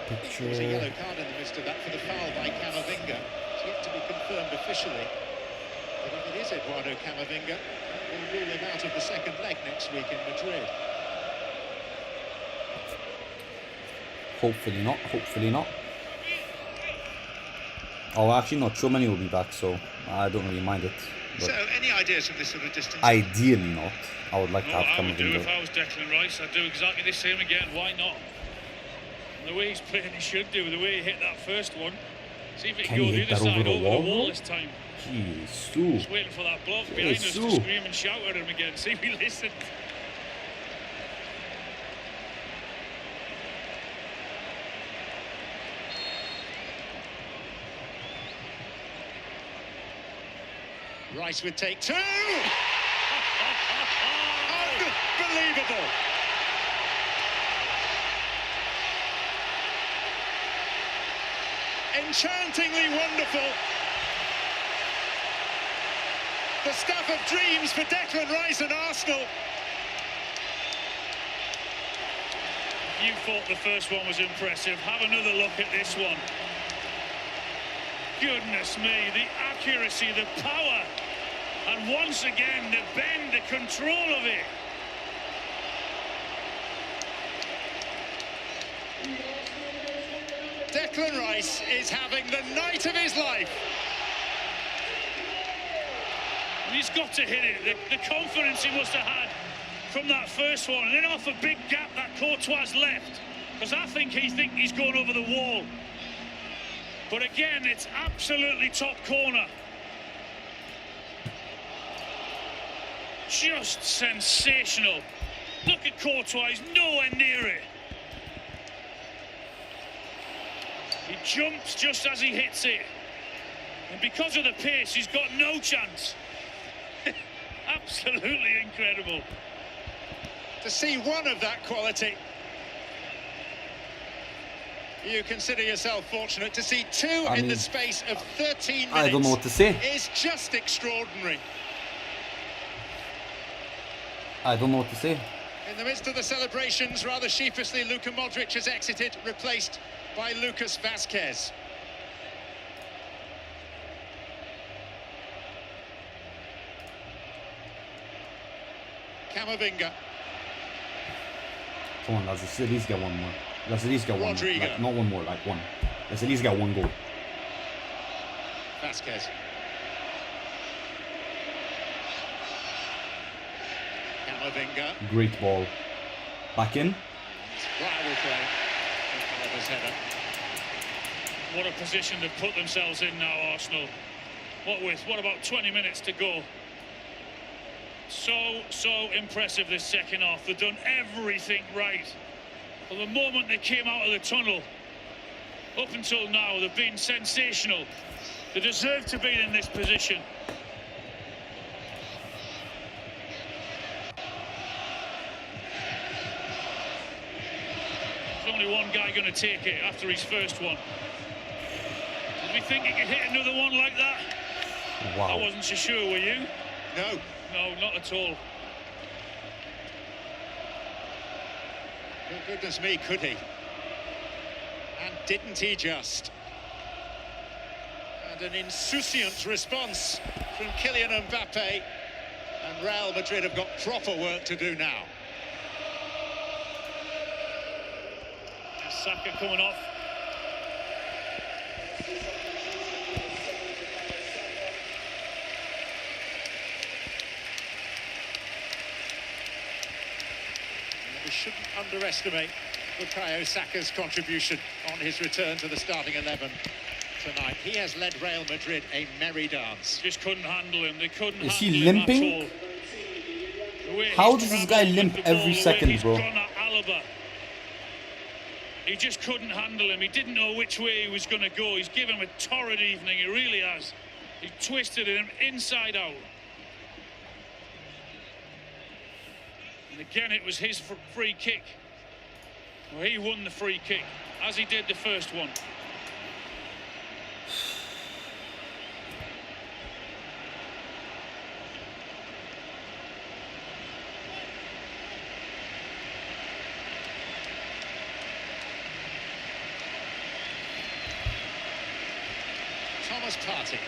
Picture. There's a yellow card in the midst of that for the foul by Camavinga. It's yet to be confirmed officially. But if it is Eduardo Camavinga, we'll rule him out of the second leg next week in Madrid. Hopefully not, hopefully not. Oh, actually not. Chomani will be back, so I don't really mind it. But So, any ideas from this sort of distance? ideally not. I would like to What have I would do if Camavinga. I was Declan Rice, I'd do exactly the same again. Why not? The way he's playing, he should do. The way he hit that first one. See if he can Can go he the hit other that side over the wall, wall bro? this time. Jeez, Just waiting for that block behind us to Sue. scream and shout at him again. See if he listens. Rice would take two! Unbelievable! Enchantingly wonderful. The stuff of dreams for Declan Rice and Arsenal. You thought the first one was impressive. Have another look at this one. Goodness me, the accuracy, the power. And once again, the bend, the control of it. Declan Rice is having the night of his life. He's got to hit it. The confidence he must have had from that first one, and then off a big gap that Courtois left, because I think he's going over the wall. But again, it's absolutely top corner. Just sensational. Look at Courtois, he's nowhere near it. He jumps just as he hits it. And because of the pace, he's got no chance. Absolutely incredible. To see one of that quality, you consider yourself fortunate. To see two in the space of 13 minutes, I don't know what to say. Is just extraordinary. I don't know what to say. In the midst of the celebrations, rather sheepishly, Luka Modric has exited, replaced by Lucas Vazquez. Camavinga. Come on, let's at least get one more. Let's at least get one more. Like, not one more, like one. Let's at least get one goal. Vazquez. Camavinga. Great ball. Back in. Rival play. Oliver's header. What a position they've put themselves in now, Arsenal. What about 20 minutes to go? So impressive this second half. They've done everything right. From the moment they came out of the tunnel, up until now, they've been sensational. They deserve to be in this position. There's only one guy going to take it after his first one. Did we think he could hit another one like that? Wow. I wasn't so sure, were you? No. No, not at all. Oh, goodness me, could he? And didn't he just? And an insouciant response from Kylian Mbappe. And Real Madrid have got proper work to do now. Saka coming off. We shouldn't underestimate Bukayo Saka's contribution on his return to the starting 11 tonight. He has led Real Madrid a merry dance. Just couldn't handle him. They couldn't Is handle he him limping? at all. How does this guy limp every second, bro? He just couldn't handle him. He didn't know which way he was going to go. He's given him a torrid evening. He really has. He twisted him inside out. And again, it was his free kick. Well, he won the free kick, as he did the first one. Thomas Partey.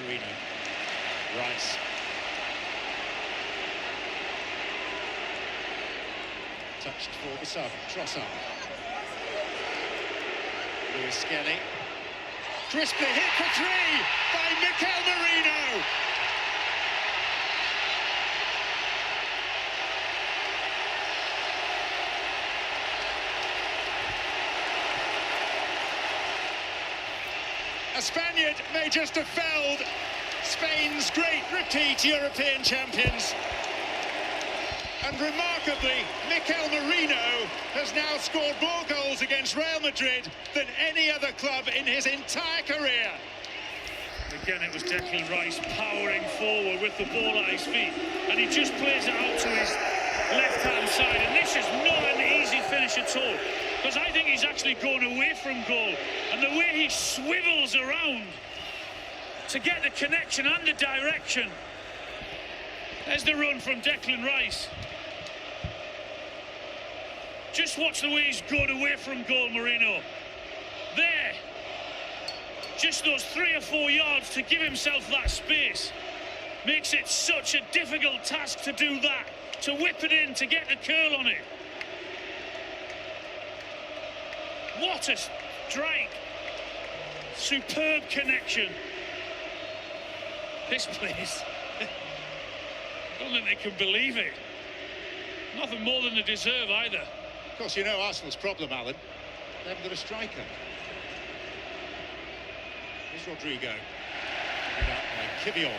Marino. Rice. Touched for the sub. Trossard. Lewis Skelly. Crisply hit for three by Mikel Merino. A Spaniard may just have felled Spain's great repeat European champions. And remarkably, Mikel Merino has now scored more goals against Real Madrid than any other club in his entire career. Again, it was Declan Rice powering forward with the ball at his feet, and he just plays it out to his left-hand side, and this is not an easy finish at all, because I think he's actually going away from goal, and the way he swivels around, to get the connection and the direction. There's the run from Declan Rice. Just watch the way he's gone away from goal, Moreno. There. Just those 3 or 4 yards to give himself that space. Makes it such a difficult task to do that. To whip it in, to get the curl on it. What a strike. Superb connection. This place. I don't think they can believe it. Nothing more than they deserve either. Of course, you know Arsenal's problem, Alan. They haven't got a striker. Here's Rodrigo. Figured out by Kivior.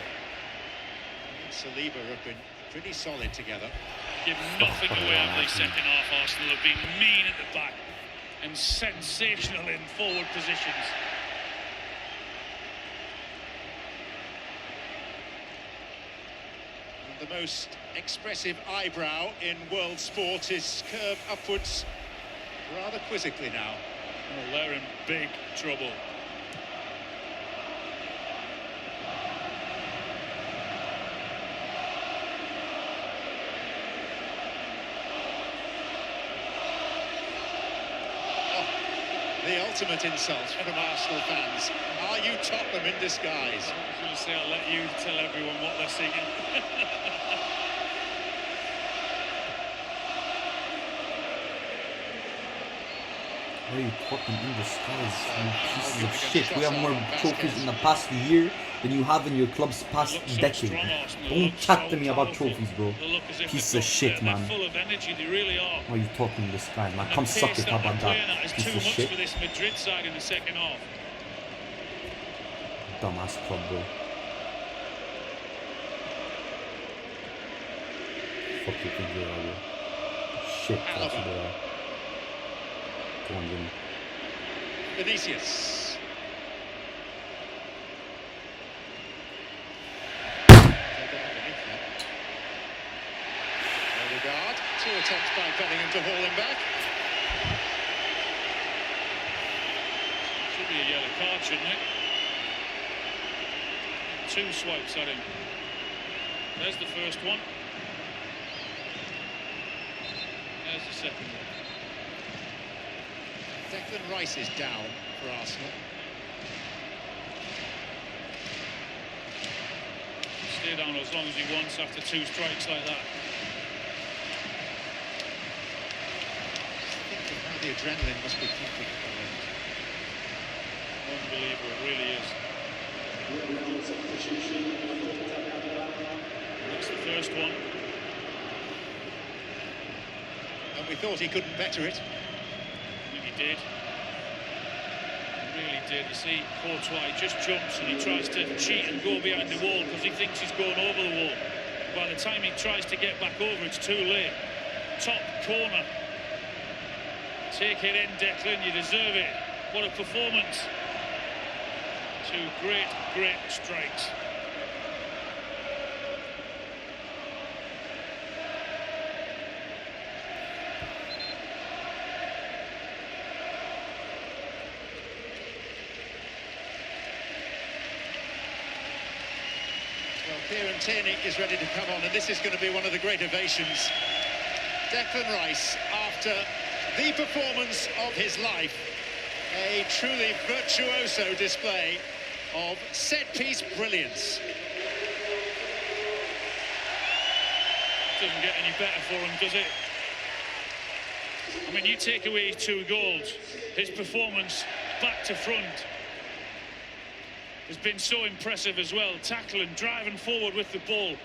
And Saliba have been pretty solid together. Give nothing away in the second half. Arsenal have been mean at the back and sensational in forward positions. And the most expressive eyebrow in world sport is curved upwards rather quizzically now. Well, they're in big trouble. The ultimate insult from Arsenal fans. Are you Tottenham in disguise? I was going to say, I'll let you tell everyone what they're singing. Are you Tottenham in disguise, you pieces of shit? We have more trophies in the past year than you have in your club's past decade. Don't chat to me about trophies, bro. Piece of shit, man. Full of energy, they really are. Are you Tottenham in disguise, man? Come suck it, how about that? Piece of shit. For this Madrid side in the second half. Dumbass club, bro. Fuck you, think you're bro. Shit, that's bro. Go on, Jimmy. Vinicius. Regard. 2 attempts by Bellingham to haul him back. Should be a yellow card, shouldn't it? 2 swipes at him. There's the first one. There's the second one. Declan Rice is down for Arsenal. Stay down as long as he wants after 2 strikes like that. Think of how the adrenaline must be pumping at the moment. Unbelievable, it really is. That's the first one. And we thought he couldn't better it. He did. He really did. You see, Courtois just jumps and he tries to cheat and go behind the wall because he thinks he's going over the wall. By the time he tries to get back over, it's too late. Top corner. Take it in, Declan, you deserve it. What a performance. 2 great, great strikes. Well, Kieran Tierney is ready to come on, and this is going to be one of the great ovations. Declan Rice, after the performance of his life, a truly virtuoso display of set-piece brilliance. Doesn't get any better for him, does it? I mean, you take away his 2 goals, his performance back to front has been so impressive as well. Tackling, driving forward with the ball,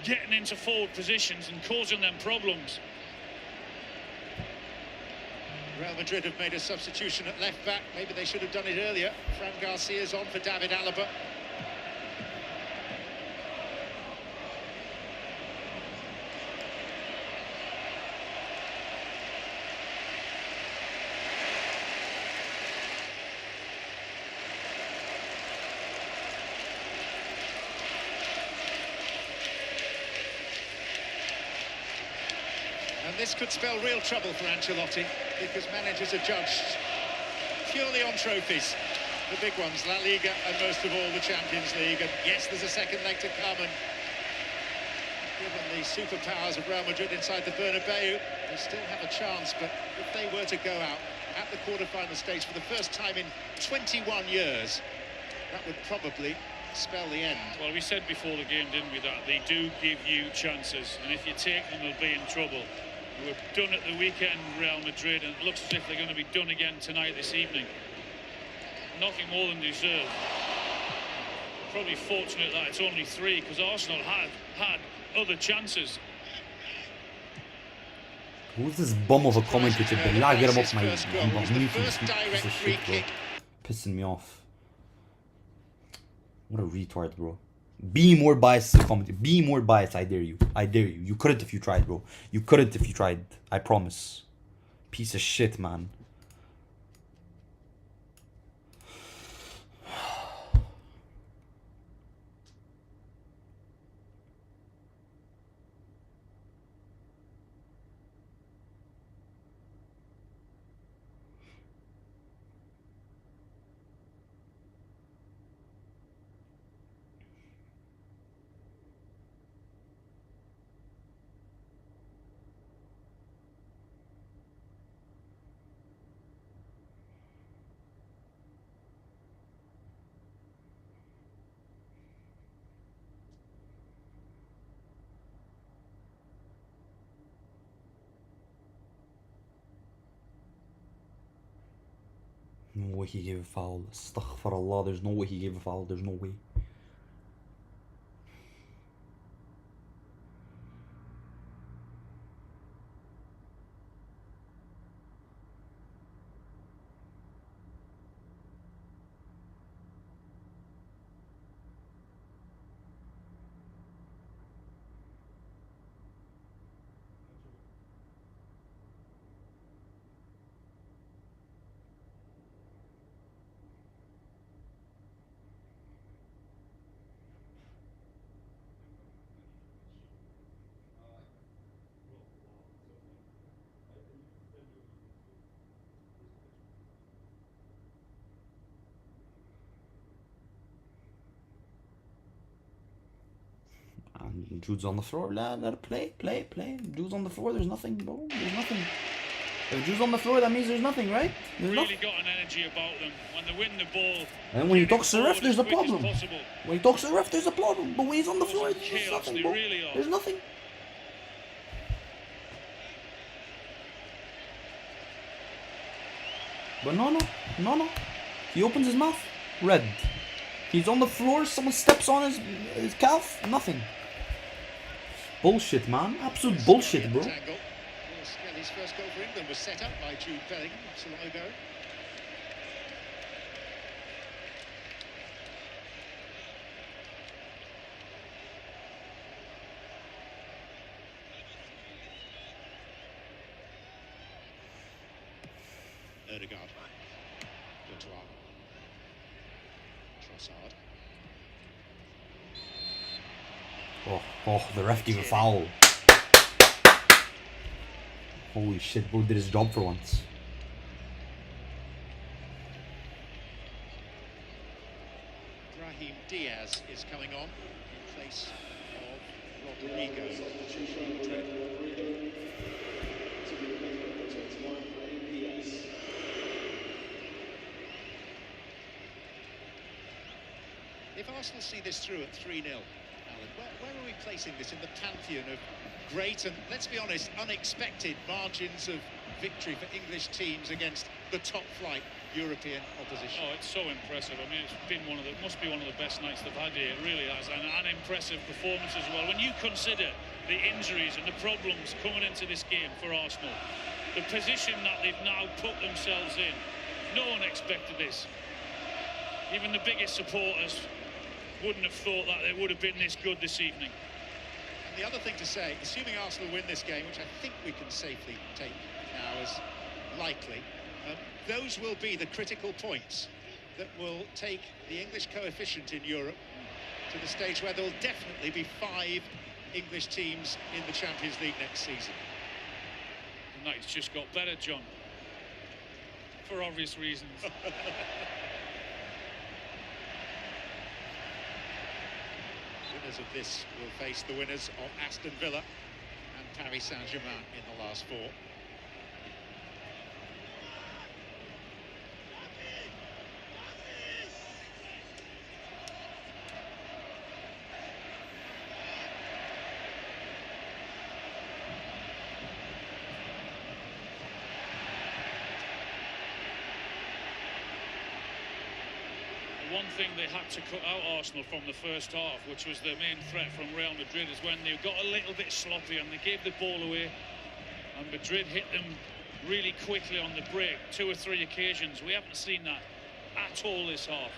getting into forward positions and causing them problems. Real Madrid have made a substitution at left back. Maybe they should have done it earlier. Fran Garcia's on for David Alaba. And this could spell real trouble for Ancelotti, because managers are judged purely on trophies. the big ones, La Liga and most of all the Champions League. And yes, there's a second leg to come, and given the superpowers of Real Madrid inside the Bernabeu, they still have a chance. But if they were to go out at the quarter-final stage for the first time in 21 years, that would probably spell the end. Well, we said before the game, didn't we, that they do give you chances, and if you take them, they'll be in trouble. We were done at the weekend, Real Madrid, and it looks as if they're going to be done again tonight, this evening. Nothing more than deserved. Probably fortunate that it's only 3, because Arsenal had other chances. Who's this bum of a commentator? Billah, get him off my mute, piece of shit, bro. Pissing me off. What a retard, bro. Be more biased to the comment. Be more biased, I dare you. I dare you. You couldn't if you tried, bro. You couldn't if you tried. I promise. Piece of shit, man. No way he gave a foul. Astaghfirullah, there's no way he gave a foul. There's no way. And Jude's on the floor. Let it play. Jude's on the floor. There's nothing, bro. There's nothing. If Jude's on the floor, that means there's nothing, right? There's really got an energy about them. When they win the ball, and when he talks to the ref, there's a problem. When he talks to the ref, there's a problem. But when he's on the floor, there's nothing, bro. There's nothing. But no. He opens his mouth, red. He's on the floor, someone steps on his calf, nothing. Bullshit, man. Absolute bullshit, bro. His first goal for England was set up by Jude Bellingham not so long ago. Ødegaard. Courtois. Trossard. Oh, the ref gave a foul. Holy shit, bro did his job for once. Brahim Diaz is coming on in place of Rodrigo. If Arsenal see this through at 3-0, Alan, where are we placing this in the pantheon of great and, let's be honest, unexpected margins of victory for English teams against the top-flight European opposition? Oh, it's so impressive. I mean, it's been must be one of the best nights they've had here. It really has, and an impressive performance as well. When you consider the injuries and the problems coming into this game for Arsenal, the position that they've now put themselves in, no one expected this. Even the biggest supporters wouldn't have thought that they would have been this good this evening. And the other thing to say, assuming Arsenal win this game, which I think we can safely take now as likely, those will be the critical points that will take the English coefficient in Europe to the stage where there will definitely be 5 English teams in the Champions League next season. The night's just got better, John, for obvious reasons. winners of this will face the winners of Aston Villa and Paris Saint-Germain in the last four. One thing they had to cut out Arsenal from the first half, which was their main threat from Real Madrid, is when they got a little bit sloppy and they gave the ball away, and Madrid hit them really quickly on the break, 2 or 3 occasions. We haven't seen that at all this half,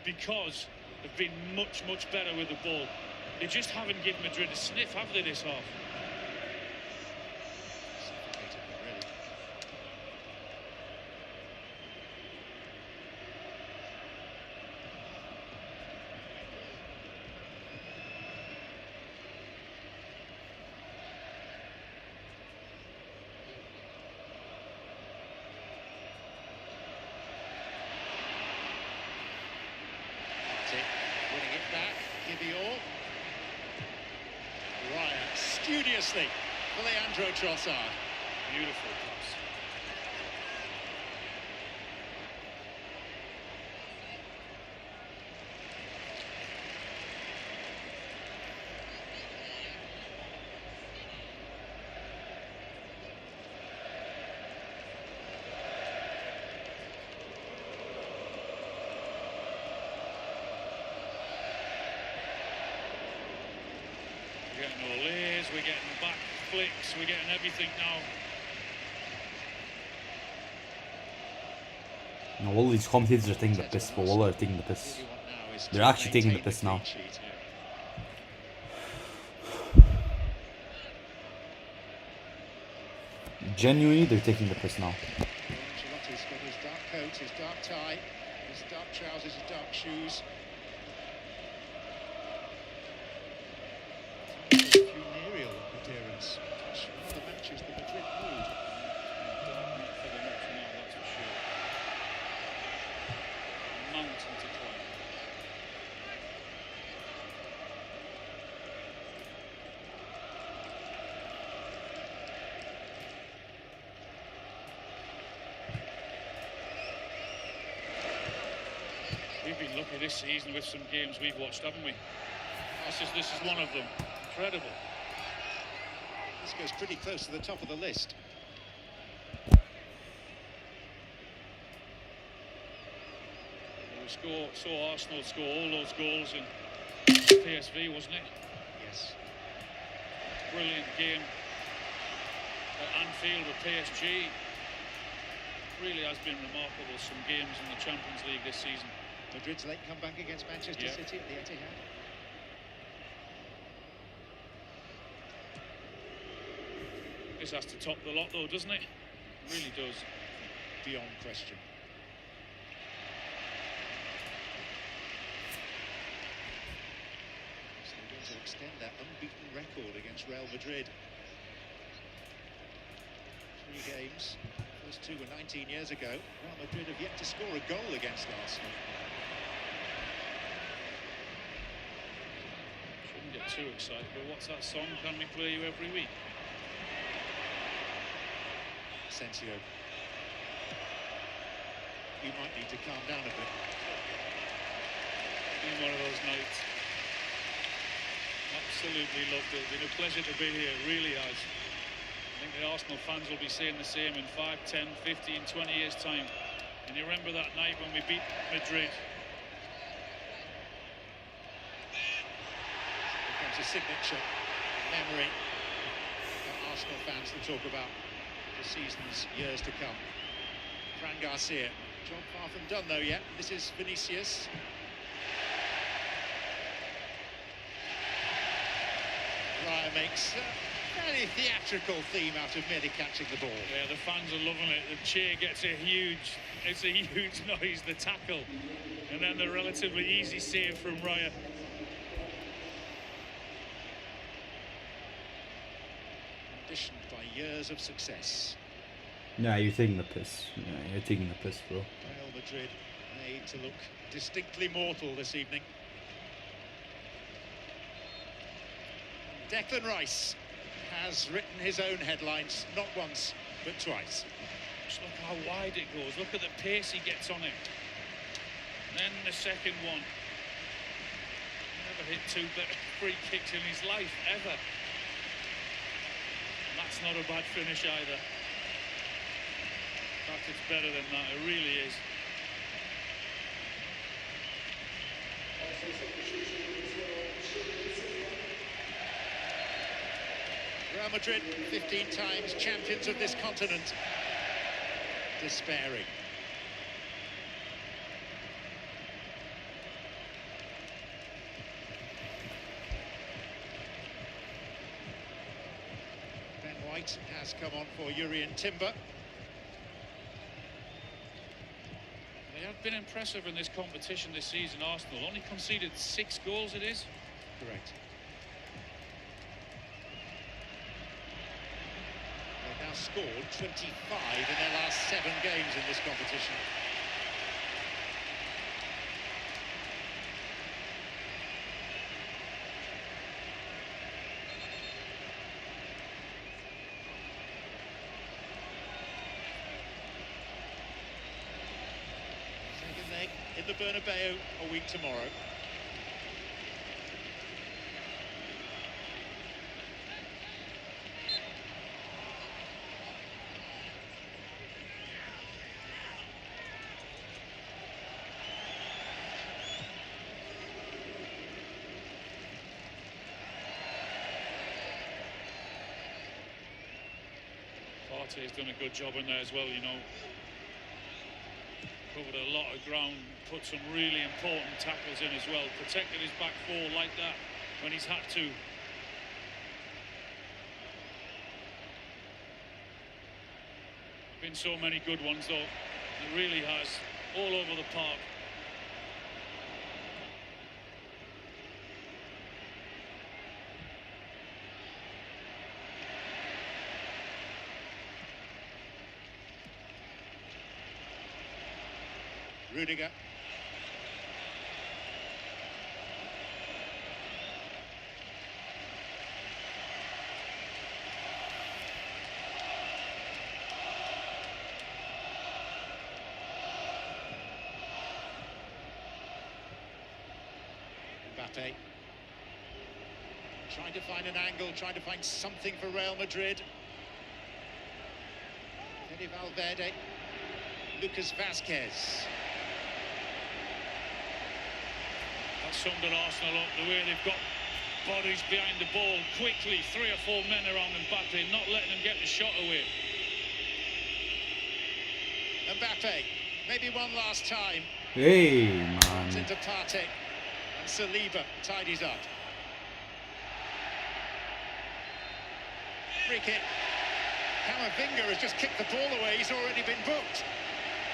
because they've been much better with the ball. They just haven't given Madrid a sniff, have they, this half? Winning it back, give you all. Ryan, studiously for Leandro Trossard. Beautiful pass. We're getting all ears, we're getting back flicks, we're getting everything now. No, all these commentators are taking the piss, but all are taking the piss. They're actually taking the piss now. Genuinely, they're taking the piss now. Ancelotti's got his dark coat, his dark tie, his dark trousers, his dark shoes. A funereal appearance. Rather matches the Madrid mood. For the next now, that's for sure. Mountain to climb. We've been lucky this season with some games we've watched, haven't we? This is one of them. Incredible. This goes pretty close to the top of the list. We saw Arsenal score all those goals in PSV, wasn't it? Yes. Brilliant game at Anfield with PSG. Really has been remarkable, some games in the Champions League this season. Madrid's late comeback against Manchester City at the Etihad. This has to top the lot though, doesn't it? It really does. Beyond question. So they're going to extend that unbeaten record against Real Madrid. 3 games. First 2 were 19 years ago. Real Madrid have yet to score a goal against Arsenal. Shouldn't get too excited, but what's that song? Can we play you every week? Asensio. You might need to calm down a bit. Been one of those nights. Absolutely loved it. Been a pleasure to be here, it really has. I think the Arsenal fans will be saying the same in 5, 10, 15, 20 years' time. And you remember that night when we beat Madrid? It becomes a signature memory for Arsenal fans to talk about the season's years to come. Fran Garcia. Job far from done though yet. This is Vinicius. Raya makes a fairly theatrical theme out of merely catching the ball. Yeah, the fans are loving it. The cheer gets it's a huge noise, the tackle. And then the relatively easy save from Raya. Conditioned by years of success. Nah, you're taking the piss. Yeah, you're taking the piss, bro. Real Madrid made to look distinctly mortal this evening. Declan Rice has written his own headlines, not once, but twice. Just look how wide it goes. Look at the pace he gets on it. Then the second one. Never hit two free kicks in his life, ever. And that's not a bad finish either. In fact, it's better than that. It really is. Real Madrid, 15 times champions of this continent, despairing. Ben White has come on for Urian Timber. They have been impressive in this competition this season, Arsenal. Only conceded 6 goals it is. Correct. They've now scored 25 in their last 7 games in this competition. Second leg in the Bernabeu a week tomorrow. Partey's done a good job in there as well, you know. Covered a lot of ground, put some really important tackles in as well. Protected his back four like that when he's had to. Been so many good ones though. It really has, all over the park. Rudiger. Mbappe. Trying to find an angle, trying to find something for Real Madrid. Fede Valverde. Lucas Vazquez. That's summed at Arsenal up, the way they've got bodies behind the ball quickly, 3 or 4 men around Mbappe, not letting them get the shot away. Mbappe, maybe one last time. Hey, man. Into Partey, and Saliba tidies up. Free kick. Camavinga has just kicked the ball away, he's already been booked.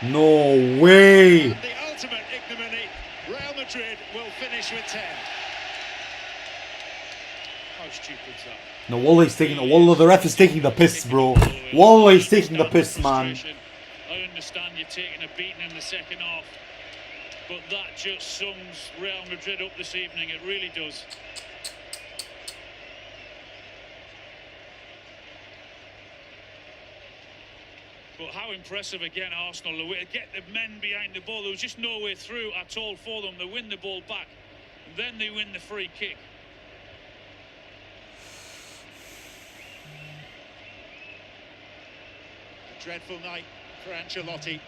No way! And the ultimate ignominy. Real Madrid will finish with 10. How stupid's that? No, Waller's the ref is taking the piss, bro. Waller's taking the piss, man. I understand you're taking a beating in the second half, but that just sums Real Madrid up this evening, it really does. But how impressive again Arsenal, the way to get the men behind the ball. There was just no way through at all for them. They win the ball back, and then they win the free kick. A dreadful night for Ancelotti,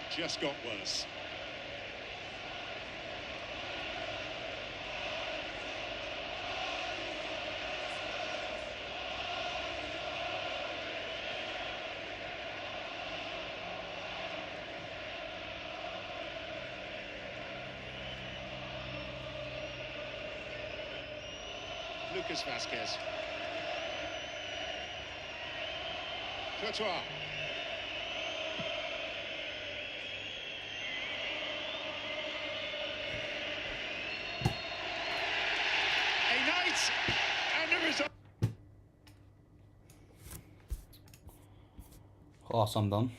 just got worse. Lucas Vazquez. Courtois. A night and a result. Oh, so I'm done.